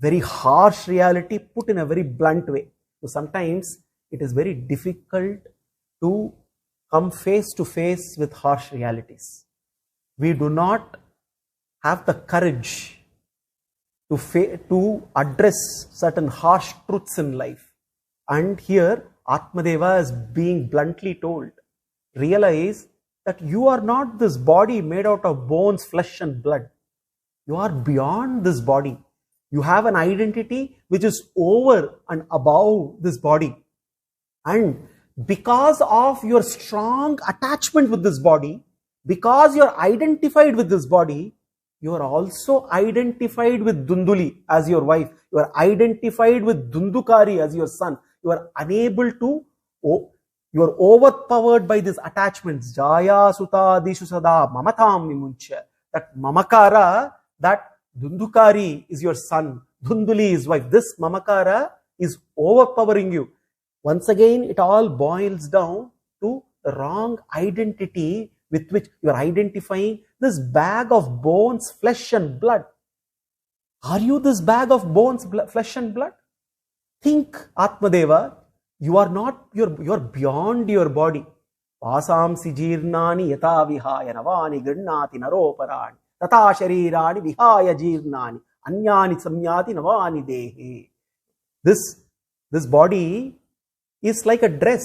Very harsh reality put in a very blunt way. So sometimes it is very difficult to come face to face with harsh realities. We do not have the courage to address certain harsh truths in life. And here, Atmadeva is being bluntly told, realize that you are not this body made out of bones, flesh and blood. You are beyond this body. You have an identity which is over and above this body. And because of your strong attachment with this body, because you are identified with this body, you are also identified with Dunduli as your wife. You are identified with Dundukari as your son. You are unable to, you are overpowered by these attachments. Jaya Suta Dishu Sada Mamatam Vimuncha. That Mamakara, that Dundukari is your son. Dunduli is wife. This Mamakara is overpowering you. Once again, it all boils down to the wrong identity with which you are identifying this bag of bones, flesh and blood. Are you this bag of bones, flesh and blood? Think, Atmadeva, you are not, you are beyond your body. Vasamsi jirnani yata vihaya navani gannati naroparani tata sharirani vihaya jirnani anyani samyati navani dehe. This body is like a dress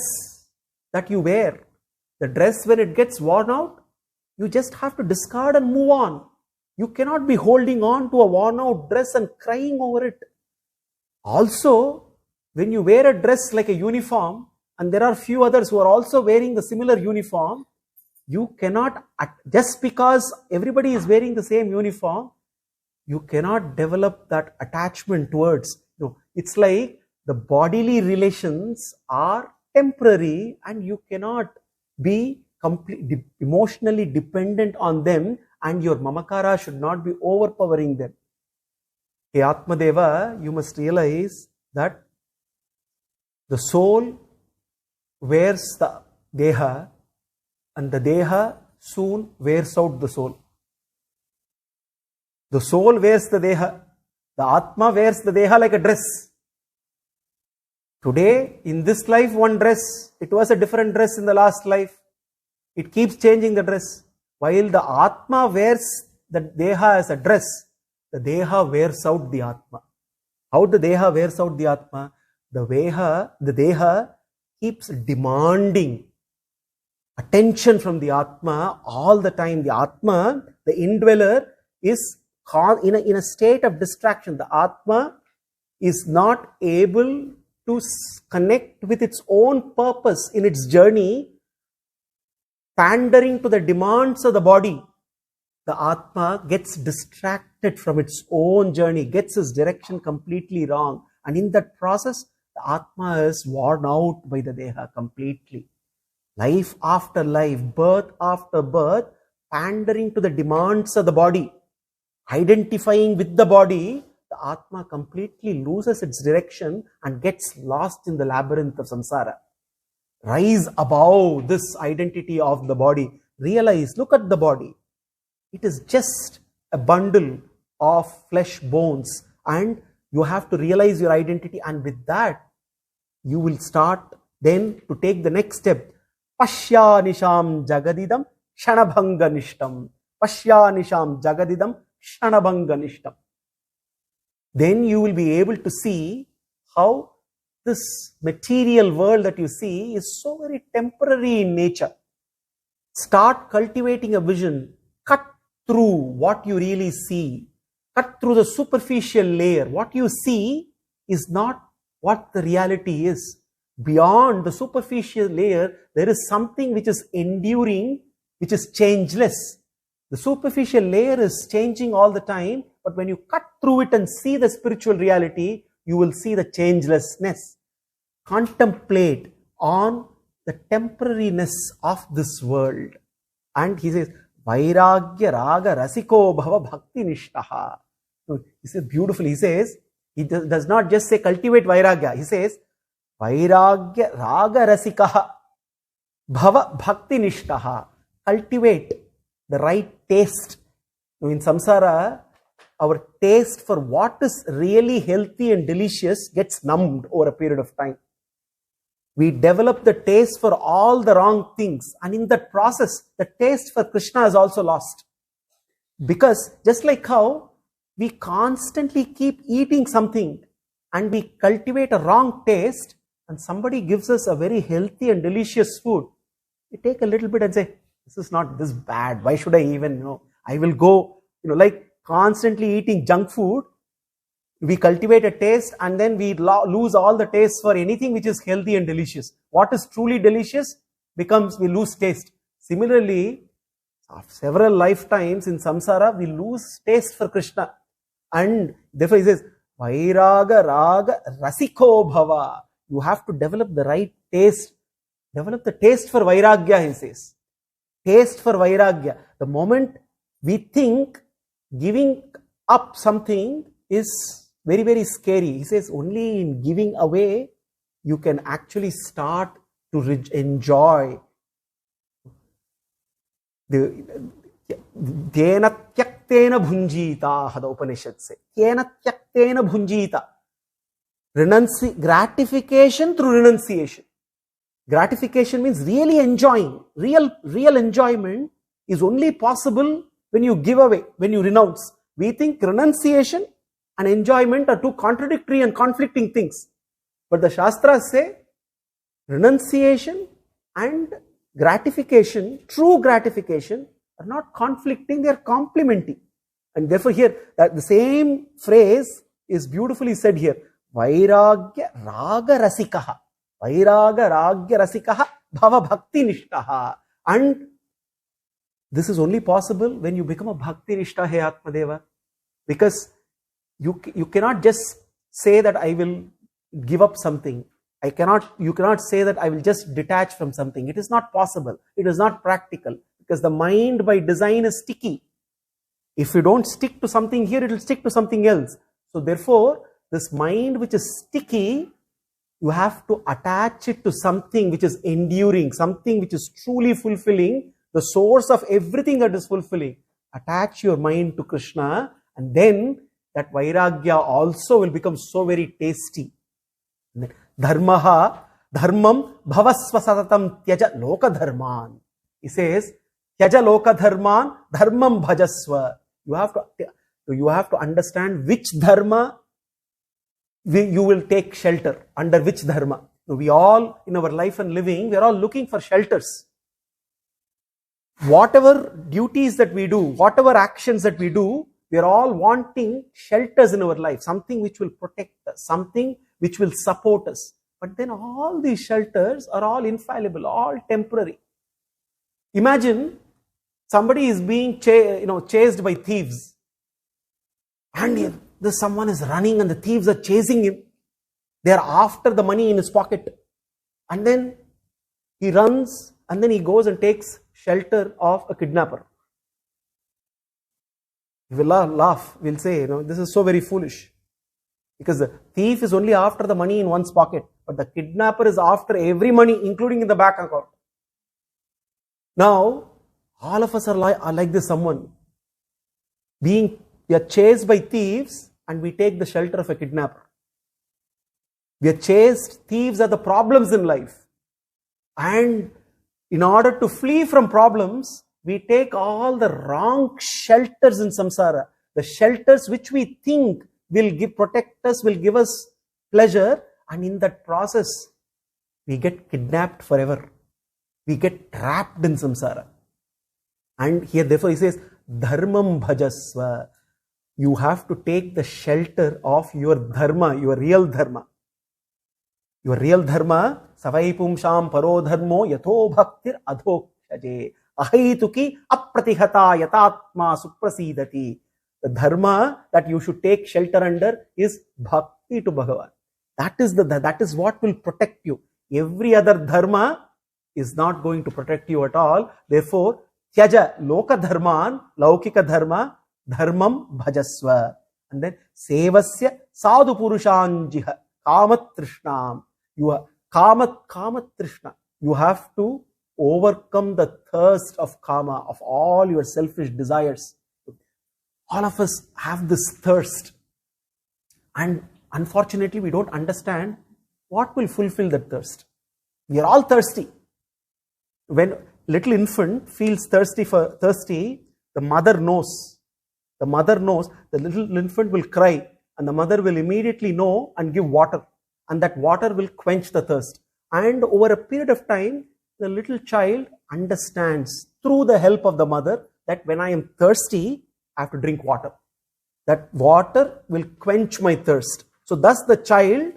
that you wear. The dress, when it gets worn out, you just have to discard and move on. You cannot be holding on to a worn out dress and crying over it. Also, when you wear a dress like a uniform, and there are few others who are also wearing the similar uniform, you cannot, just because everybody is wearing the same uniform, you cannot develop that attachment towards. It's like the bodily relations are temporary and you cannot be emotionally dependent on them, and your mamakara should not be overpowering them. Hey Atmadeva, you must realize that the soul wears the deha and the deha soon wears out the soul. The soul wears the deha. The Atma wears the deha like a dress. Today, in this life, one dress, it was a different dress in the last life. It keeps changing the dress. While the Atma wears the Deha as a dress, the Deha wears out the Atma. How the Deha wears out the Atma? The Deha keeps demanding attention from the Atma all the time. The Atma, the indweller, is in a state of distraction. The Atma is not able to connect with its own purpose in its journey, pandering to the demands of the body. The Atma gets distracted from its own journey, gets its direction completely wrong. And in that process, the Atma is worn out by the Deha completely. Life after life, birth after birth, pandering to the demands of the body, identifying with the body, the Atma completely loses its direction and gets lost in the labyrinth of samsara. Rise above this identity of the body. Realize, look at the body. It is just a bundle of flesh, bones, and you have to realize your identity, and with that, you will start then to take the next step. Pashya nisham jagadidam shanabhanga nishtam. Pashya nisham jagadidam shanabhanga nishtam. Then you will be able to see how this material world that you see is so very temporary in nature. Start cultivating a vision. Cut through what you really see. Cut through the superficial layer. What you see is not what the reality is. Beyond the superficial layer, there is something which is enduring, which is changeless. The superficial layer is changing all the time, but when you cut through it and see the spiritual reality, you will see the changelessness. Contemplate on the temporariness of this world. And he says, Vairagya raga rasiko bhava bhakti nishtaha. He says beautifully, he says, he does not just say cultivate vairagya, he says, Vairagya raga rasikaha bhava bhakti nishtaha. Cultivate the right taste. In samsara, our taste for what is really healthy and delicious gets numbed over a period of time. We develop the taste for all the wrong things, and in that process, the taste for Krishna is also lost. Because just like how we constantly keep eating something and we cultivate a wrong taste, and somebody gives us a very healthy and delicious food, we take a little bit and say, this is not this bad, why should I even, I will go, like constantly eating junk food. We cultivate a taste and then we lose all the taste for anything which is healthy and delicious. What is truly delicious becomes, we lose taste. Similarly, after several lifetimes in samsara, we lose taste for Krishna. And therefore he says, Vairaga raga rasiko bhava. You have to develop the right taste. Develop the taste for Vairagya, he says. Taste for Vairagya. The moment we think giving up something is very, very scary. He says only in giving away you can actually start to enjoy. Dena tyaktena bhunjita, the Upanishad says. Dena tyaktena bhunjita. Gratification through renunciation. Gratification means really enjoying. Real enjoyment is only possible when you give away, when you renounce. We think renunciation and enjoyment are two contradictory and conflicting things. But the Shastras say renunciation and gratification, true gratification, are not conflicting, they are complementing. And therefore here, that the same phrase is beautifully said here. Vairagya raga rasikaha. Vairaga raga rasikaha bhava bhakti nishtaha. And this is only possible when you become a bhakti nishta, hey Atmadeva. Because you cannot just say that I will give up something. You cannot say that I will just detach from something. It is not possible. It is not practical. Because the mind by design is sticky. If you don't stick to something here, it will stick to something else. So therefore, this mind which is sticky, you have to attach it to something which is enduring, something which is truly fulfilling, the source of everything that is fulfilling. Attach your mind to Krishna, and then that Vairagya also will become so very tasty. Dharmaha, dharmam bhavasva satatam tyaja loka dharman. He says, tyaja loka dharman, dharmam bhajasva. You have to understand which dharma you will take shelter, under which dharma. We all, in our life and living, we are all looking for shelters. Whatever duties that we do, whatever actions that we do, we are all wanting shelters in our life, something which will protect us, something which will support us. But then all these shelters are all infallible, all temporary. Imagine somebody is being chased by thieves, and someone is running and the thieves are chasing him. They are after the money in his pocket. And then he runs and then he goes and takes shelter of a kidnapper. We will laugh. We will say, this is so very foolish. Because the thief is only after the money in one's pocket, but the kidnapper is after every money, including in the bank account. Now, all of us are like this someone. We are chased by thieves and we take the shelter of a kidnapper. We are chased, thieves are the problems in life. And in order to flee from problems, we take all the wrong shelters in samsara. The shelters which we think will protect us, will give us pleasure, and in that process, we get kidnapped forever. We get trapped in samsara. And here, therefore, he says, Dharmam bhajasva. You have to take the shelter of your dharma, your real dharma. Your real dharma, savai pumsham paro dharmo yato bhaktir adhokshaje. Ahaituki apratihata yatatma suprasidati. The dharma that you should take shelter under is bhakti to Bhagavan. That is what will protect you. Every other dharma is not going to protect you at all. Therefore, tyaja loka dharman, laukika dharma, dharmam bhajasva. And then, sevasya sadhu purushanjiha, kamat trishnam. You are kamat trishna. You have to overcome the thirst of kama, of all your selfish desires. All of us have this thirst. And unfortunately, we don't understand what will fulfill that thirst. We are all thirsty. When little infant feels thirsty, the mother knows. The mother knows. The little infant will cry and the mother will immediately know and give water. And that water will quench the thirst. And over a period of time, the little child understands through the help of the mother that when I am thirsty, I have to drink water. That water will quench my thirst. So thus the child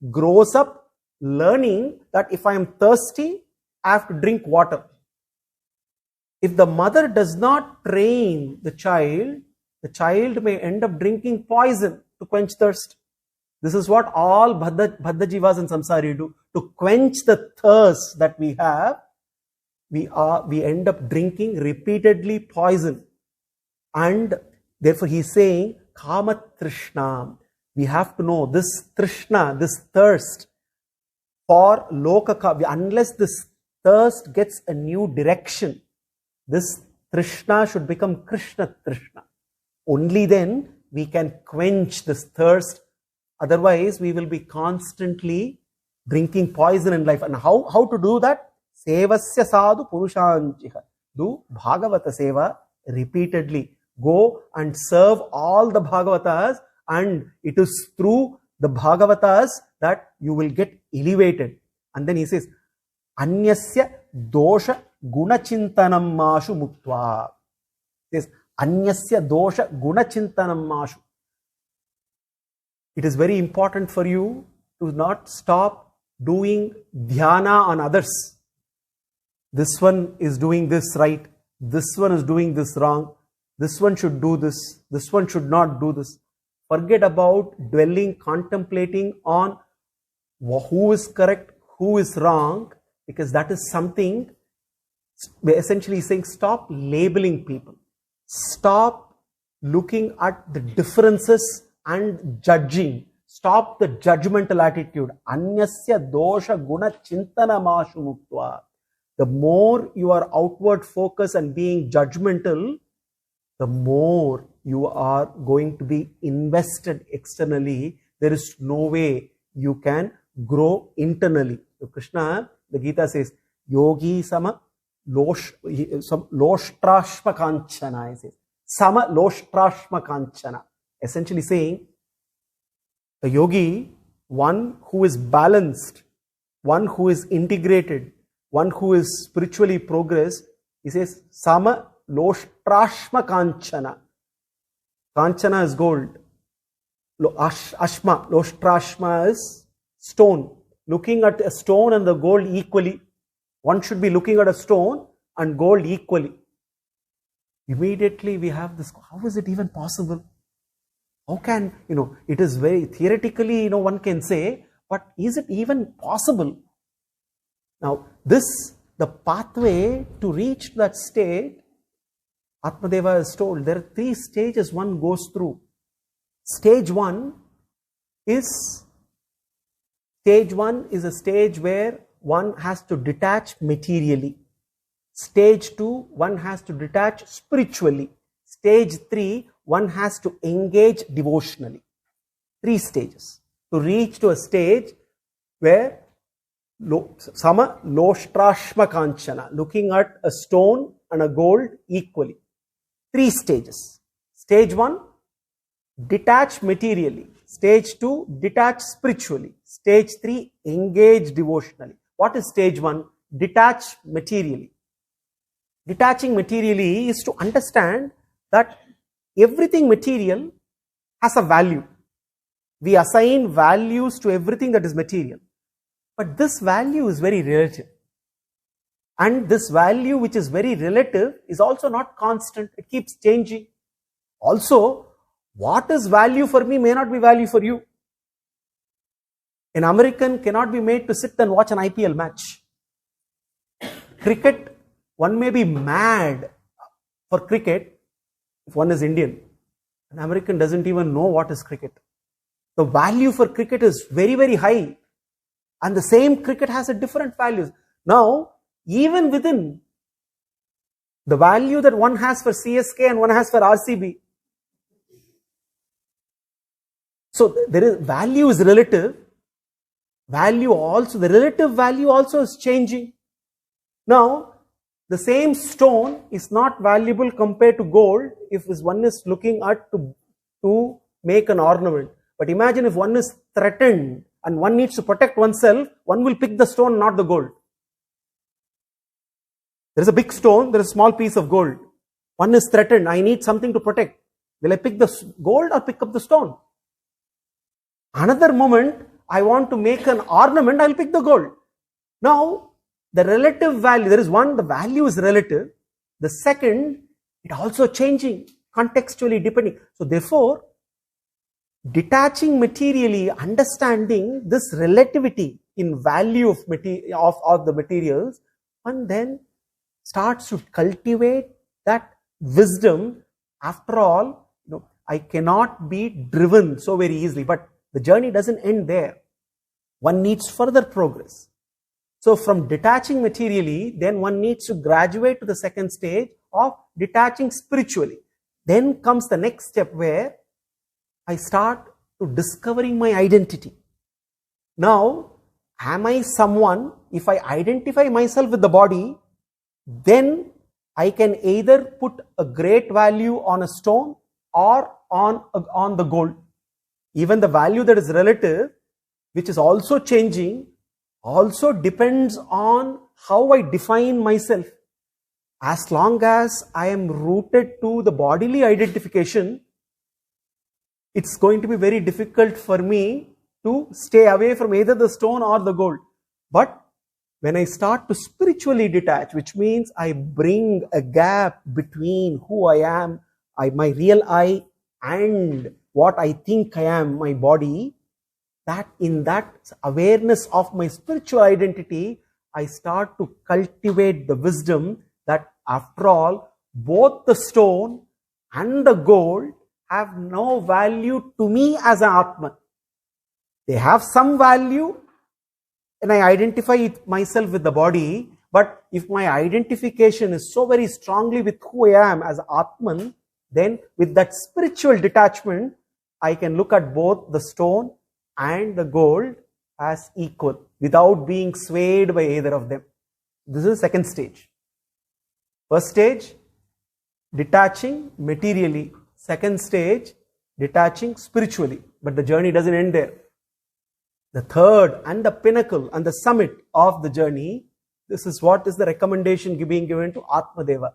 grows up learning that if I am thirsty, I have to drink water. If the mother does not train the child may end up drinking poison to quench thirst. This is what all Bhaddha Jivas and Samsari do. To quench the thirst that we have, we end up drinking repeatedly poison. And therefore he is saying, Kama Trishna. We have to know this Trishna, this thirst for Lokaka. Unless this thirst gets a new direction, this Trishna should become Krishna Trishna. Only then we can quench this thirst. Otherwise, we will be constantly drinking poison in life. And how to do that? Sevasya sadhu purushanjiha. Do Bhagavata seva repeatedly. Go and serve all the Bhagavatas, and it is through the Bhagavatas that you will get elevated. And then he says, Anyasya dosha gunachintanam mashu muktva. He says, Anyasya dosha gunachintanam mashu. It is very important for you to not stop doing dhyana on others. This one is doing this right. This one is doing this wrong. This one should do this. This one should not do this. Forget about dwelling, contemplating on who is correct, who is wrong, because that is something, essentially saying, stop labeling people. Stop looking at the differences and judging. Stop the judgmental attitude. Anyasya dosha guna chintana mashu muktva. The more you are outward focused and being judgmental, the more you are going to be invested externally. There is no way you can grow internally. So Krishna, the Gita says, Yogi sama loshtrashma kanchana. He says, sama loshtrashma kanchana. Essentially saying, a yogi, one who is balanced, one who is integrated, one who is spiritually progressed, he says, sama loshtrashma kanchana. Kanchana is gold. Ashma, loshtrashma is stone. Looking at a stone and the gold equally. One should be looking at a stone and gold equally. Immediately we have this, how is it even possible? How can, it is very theoretically, one can say, but is it even possible? Now, the pathway to reach that state, Atmadeva is told, there are 3 stages one goes through. Stage 1, is, stage 1 is a stage where one has to detach materially. Stage 2, one has to detach spiritually. Stage 3, one has to engage devotionally. 3 stages to reach to a stage where sama loshtrashma kanchana, looking at a stone and a gold equally. 3 stages. Stage 1, detach materially. Stage 2, detach spiritually. Stage 3, engage devotionally. What is stage 1? Detach materially. Detaching materially is to understand that everything material has a value. We assign values to everything that is material. But this value is very relative. And this value, which is very relative, is also not constant. It keeps changing. Also, what is value for me may not be value for you. An American cannot be made to sit and watch an IPL match. Cricket, one may be mad for cricket if one is Indian. An American doesn't even know what is cricket. The value for cricket is very, very high. And the same cricket has a different values. Now, even within the value that one has for CSK and one has for RCB. So there is value is relative. Value also, the relative value also is changing. Now, the same stone is not valuable compared to gold if one is looking at to make an ornament. But imagine if one is threatened and one needs to protect oneself, one will pick the stone, not the gold. There is a big stone, there is a small piece of gold. One is threatened, I need something to protect. Will I pick the gold or pick up the stone? Another moment, I want to make an ornament, I will pick the gold. Now, the relative value, there is one, the value is relative. The second, it also changing, contextually depending. So therefore, detaching materially, understanding this relativity in value of the materials, and then starts to cultivate that wisdom. After all, I cannot be driven so very easily, but the journey doesn't end there. One needs further progress. So from detaching materially, then one needs to graduate to the second stage of detaching spiritually. Then comes the next step where I start to discovering my identity. Now, am I someone, if I identify myself with the body, then I can either put a great value on a stone or on the gold. Even the value that is relative, which is also changing, also depends on how I define myself. As long as I am rooted to the bodily identification, it's going to be very difficult for me to stay away from either the stone or the gold. But when I start to spiritually detach, which means I bring a gap between who I am, my real I, and what I think I am, my body, that in that awareness of my spiritual identity, I start to cultivate the wisdom that after all, both the stone and the gold have no value to me as an Atman. They have some value and I identify myself with the body, but if my identification is so very strongly with who I am as Atman, then with that spiritual detachment, I can look at both the stone and the gold as equal without being swayed by either of them. This is the second stage. First stage, detaching materially. Second stage, detaching spiritually. But the journey doesn't end there. The third and the pinnacle and the summit of the journey, this is what is the recommendation being given to Atmadeva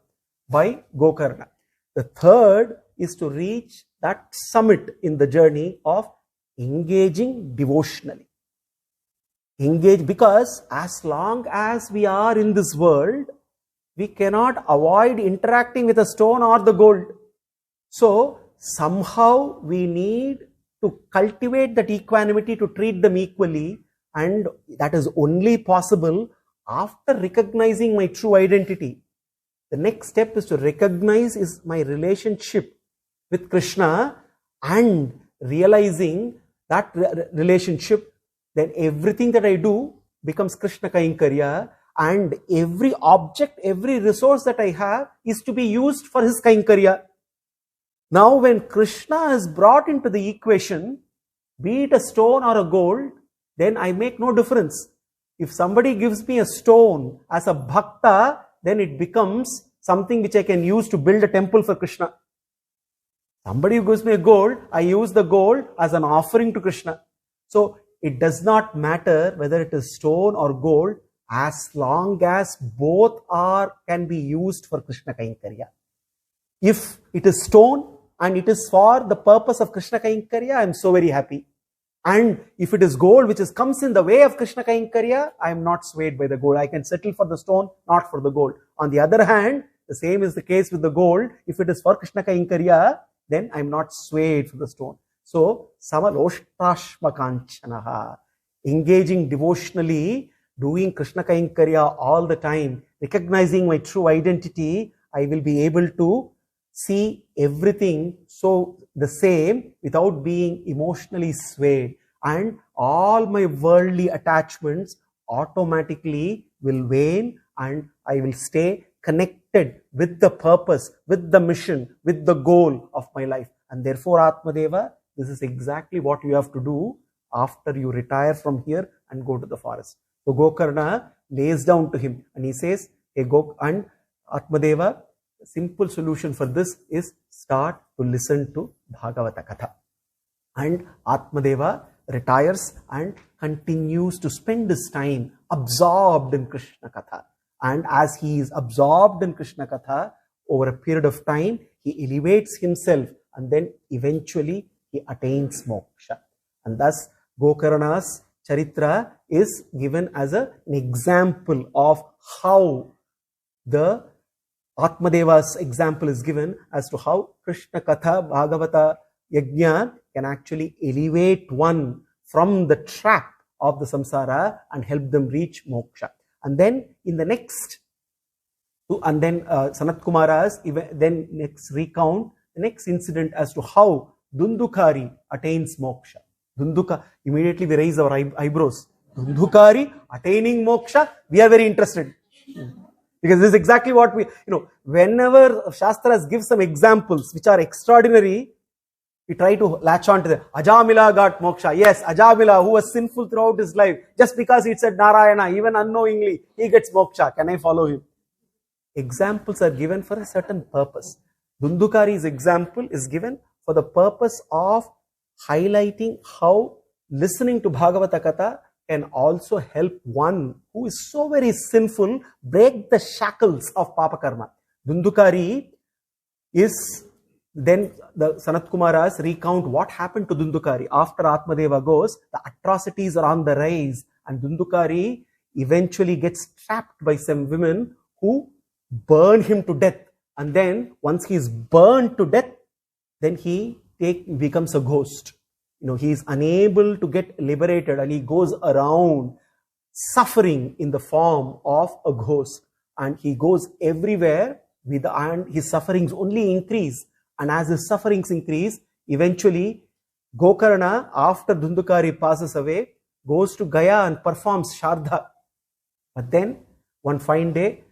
by Gokarna. The third is to reach that summit in the journey of engaging devotionally. Engage, because as long as we are in this world, we cannot avoid interacting with a stone or the gold. So somehow we need to cultivate that equanimity, to treat them equally, and that is only possible after recognizing my true identity. The next step is to recognize is my relationship with Krishna and realizing that relationship, then everything that I do becomes Krishna Kainkarya, and every object, every resource that I have is to be used for his Kainkarya. Now when Krishna is brought into the equation, be it a stone or a gold, then I make no difference. If somebody gives me a stone as a bhakta, then it becomes something which I can use to build a temple for Krishna. Somebody who gives me a gold, I use the gold as an offering to Krishna. So it does not matter whether it is stone or gold, as long as both can be used for Krishna Kainkarya. If it is stone and it is for the purpose of Krishna Kainkarya, I am so very happy. And if it is gold which comes in the way of Krishna Kainkarya, I am not swayed by the gold. I can settle for the stone, not for the gold. On the other hand, the same is the case with the gold. If it is for Krishna Kainkarya, then I am not swayed for the stone. So, samaloshtashmakanchanaha, engaging devotionally, doing Krishna Kainkarya all the time, recognizing my true identity, I will be able to see everything so the same without being emotionally swayed, and all my worldly attachments automatically will wane, and I will stay connected with the purpose, with the mission, with the goal of my life. And therefore, Atmadeva, this is exactly what you have to do after you retire from here and go to the forest. So Gokarna lays down to him and he says, hey, and Atmadeva, the simple solution for this is start to listen to Bhagavata Katha. And Atmadeva retires and continues to spend his time absorbed in Krishna Katha. And as he is absorbed in Krishna Katha, over a period of time, he elevates himself and then eventually he attains moksha. And thus, Gokarna's Charitra is given as an example of how the Atmadeva's example is given as to how Krishna Katha, Bhagavata Yajna can actually elevate one from the trap of the samsara and help them reach moksha. And then in the next, and then Sanat Kumara's then next recount the next incident as to how Dundukari attains moksha. Dunduka, immediately we raise our eyebrows. Dundukari attaining moksha, we are very interested. Because this is exactly what we, whenever Shastras give some examples which are extraordinary, we try to latch on to them. Ajamila got moksha. Yes, Ajamila, who was sinful throughout his life, just because he said Narayana, even unknowingly, he gets moksha. Can I follow him? Examples are given for a certain purpose. Dundukari's example is given for the purpose of highlighting how listening to Bhagavata Katha can also help one who is so very sinful break the shackles of Papa Karma. Dundukari is, then the Sanat Kumaras recount what happened to Dundukari. After Atmadeva goes, the atrocities are on the rise and Dundukari eventually gets trapped by some women who burn him to death. And then once he is burned to death, then he becomes a ghost. He is unable to get liberated and he goes around suffering in the form of a ghost. And he goes everywhere and his sufferings only increase. And as his sufferings increase, eventually Gokarna, after Dundukari passes away, goes to Gaya and performs Shardha. But then, one fine day,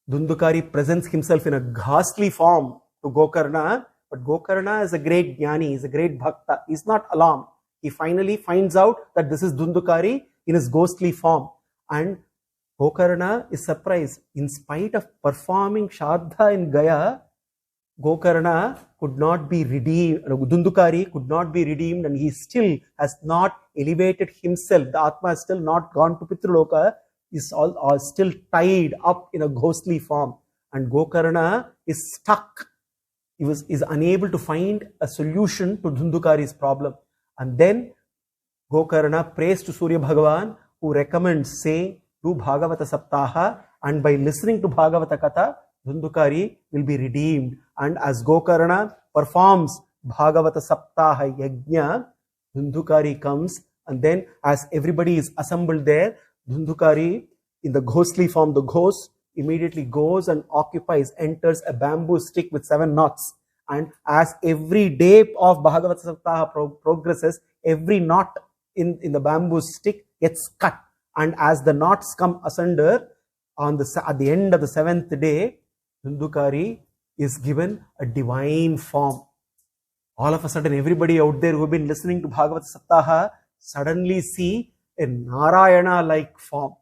Dundukari presents himself in a ghastly form to Gokarna. But Gokarna is a great jnani, is a great bhakta. He is not alarmed. He finally finds out that this is Dundukari in his ghostly form. And Gokarna is surprised. In spite of performing Shardha in Gaya, Gokarna could not be redeemed, Dundukari could not be redeemed, and he still has not elevated himself. The Atma has still not gone to Pitruloka, is all still tied up in a ghostly form. And Gokarna is stuck. He is unable to find a solution to Dundukari's problem. And then Gokarna prays to Surya Bhagavan, who recommends saying, do Bhagavata Saptaha, and by listening to Bhagavata Katha, Dundukari will be redeemed. And as Gokarna performs Bhagavata Saptaha Yajna, Dundukari comes, and then as everybody is assembled there, Dundukari, in the ghostly form, the ghost, immediately goes and enters a bamboo stick with 7 knots. And as every day of Bhagavata Saptaha progresses, every knot in the bamboo stick gets cut. And as the knots come asunder, at the end of the 7th day, Dhundhukari is given a divine form. All of a sudden, everybody out there who have been listening to Bhagavata Saptaha suddenly see a Narayana-like form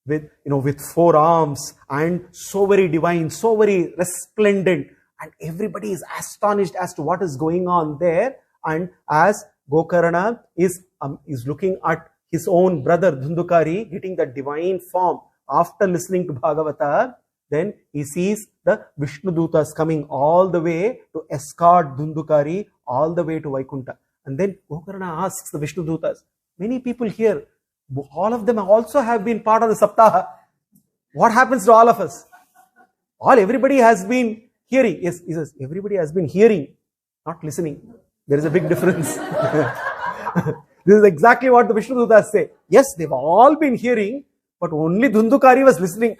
with 4 arms and so very divine, so very resplendent, and everybody is astonished as to what is going on there. And as Gokarna is looking at his own brother Dhundhukari getting that divine form after listening to Bhagavata, then he sees the Vishnu Dutas coming all the way to escort Dhundhukari all the way to Vaikuntha. And then Gokarna asks the Vishnu Dutas, many people here, all of them also have been part of the Saptaha. What happens to all of us? Everybody has been hearing. Yes, he says, everybody has been hearing, not listening. There is a big difference. This is exactly what the Vishnu Dutas say. Yes, they've all been hearing, but only Dhundhukari was listening.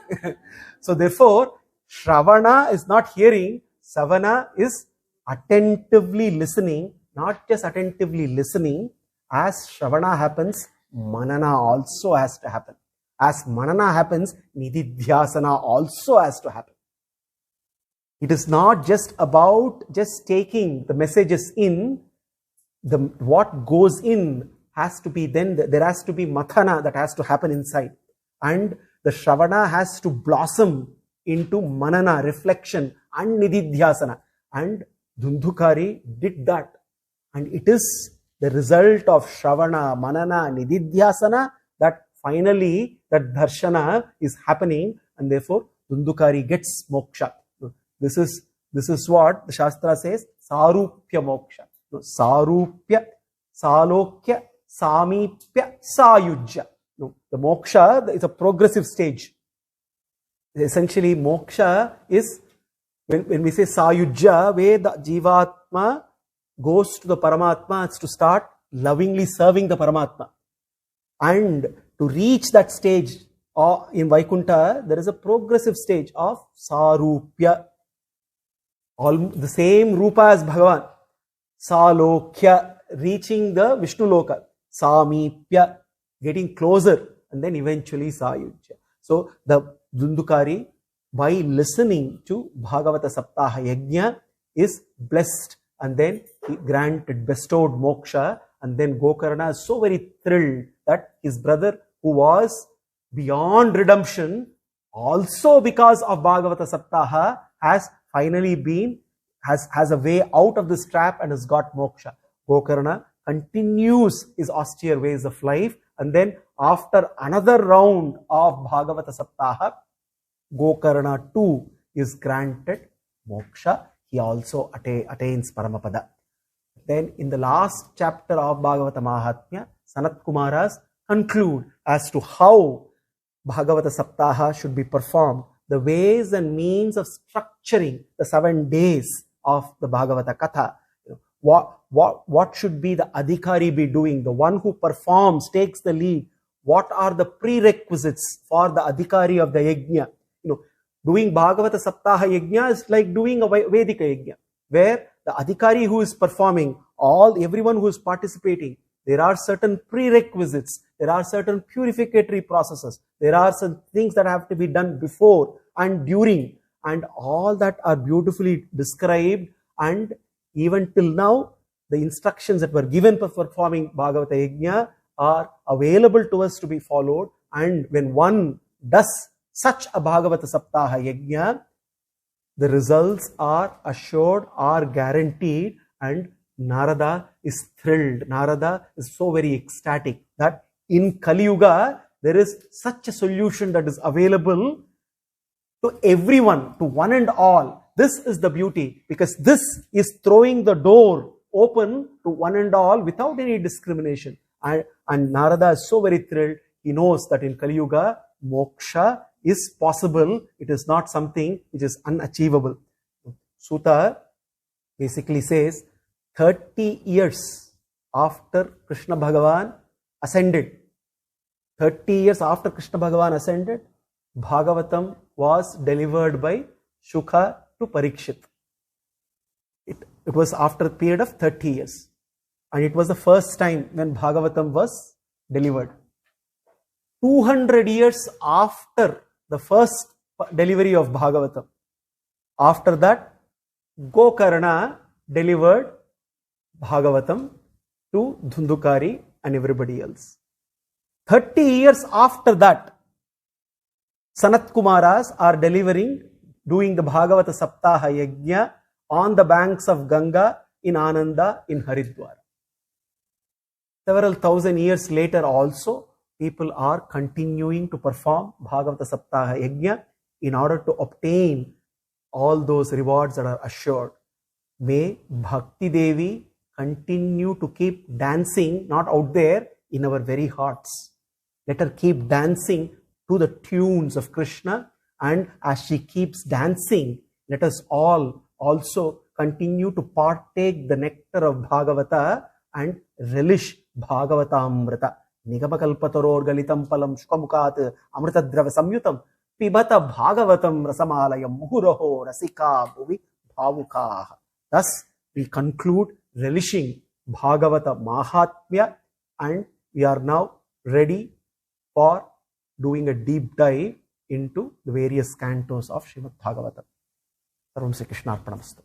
So therefore, Shravana is not hearing, Savana is attentively listening, not just attentively listening. As Shravana happens, Manana also has to happen. As Manana happens, Nididhyasana also has to happen. It is not just about just taking the messages in. What goes in has to be, then there has to be Mathana that has to happen inside. And the Shravana has to blossom into Manana, reflection, and Nididhyasana. And Dhundhukari did that. And it is the result of Shravana, Manana, Nididhyasana that finally that Darshana is happening, and therefore Dhundhukari gets moksha. This is what the Shastra says, Sarupya moksha. Sarupya, Salokya, Samipya, Sayujya. The moksha is a progressive stage. Essentially, moksha is, when we say Sayujya, where the Jivatma goes to the Paramatma, it's to start lovingly serving the Paramatma. And to reach that stage in Vaikuntha, there is a progressive stage of Sarupya. The same Rupa as Bhagavan. Salokya, reaching the Vishnu Loka. Samipya, getting closer. And then eventually Sayujya. So the Dhundhukari, by listening to Bhagavata Saptaha Yajna, is blessed. And then he bestowed moksha. And then Gokarna is so very thrilled that his brother, who was beyond redemption, also because of Bhagavata Saptaha, has finally been, has a way out of this trap and has got moksha. Gokarna continues his austere ways of life, and then after another round of Bhagavata Saptaha, Gokarna too is granted moksha. He also attains Paramapada. Then in the last chapter of Bhagavata Māhātmya, Sanat Kumaras conclude as to how Bhagavata Saptaha should be performed, the ways and means of structuring the 7 days of the Bhagavata Katha. What should be the Adhikari be doing? The one who performs, takes the lead. What are the prerequisites for the Adhikari of the Yajna? Doing Bhagavata Saptaha Yajna is like doing a Vedika Yajna, where the Adhikari who is performing, everyone who is participating, there are certain prerequisites, there are certain purificatory processes, there are some things that have to be done before and during, and all that are beautifully described. And even till now, the instructions that were given for performing Bhagavata Yajna are available to us to be followed. And when one does such a Bhagavata Saptaha Yajna, the results are assured, are guaranteed, and Narada is thrilled. Narada is so very ecstatic that in Kali Yuga, there is such a solution that is available to everyone, to one and all. This is the beauty, because this is throwing the door open to one and all without any discrimination. And Narada is so very thrilled. He knows that in Kali Yuga, moksha is possible. It is not something which is unachievable. Sutta basically says 30 years after Krishna Bhagavan ascended, 30 years after Krishna Bhagavan ascended, Bhagavatam was delivered by Shukha to Parikshit. It was after a period of 30 years. And it was the first time when Bhagavatam was delivered. 200 years after the first delivery of Bhagavatam. After that, Gokarna delivered Bhagavatam to Dhundukari and everybody else. 30 years after that, Sanat Kumaras are doing the Bhagavata Saptaha Yajna on the banks of Ganga in Ananda in Haridwar. Several thousand years later also, people are continuing to perform Bhagavata Saptaha Yajna in order to obtain all those rewards that are assured. May Bhakti Devi continue to keep dancing, not out there, in our very hearts. Let her keep dancing to the tunes of Krishna, and as she keeps dancing, let us all also continue to partake the nectar of Bhagavata and relish Bhagavatamrita. Nigamakalpataror galitam palam shkamukat amritadrava samyutam pibata Bhagavatam rasamalayam muhuraho rasika bhuvi bhavukaha. Thus, we conclude relishing Bhagavata māhātmya, and we are now ready for doing a deep dive into the various cantos of Śrīmad Bhāgavatam. Sarvam Sri Krishnarpanamastu.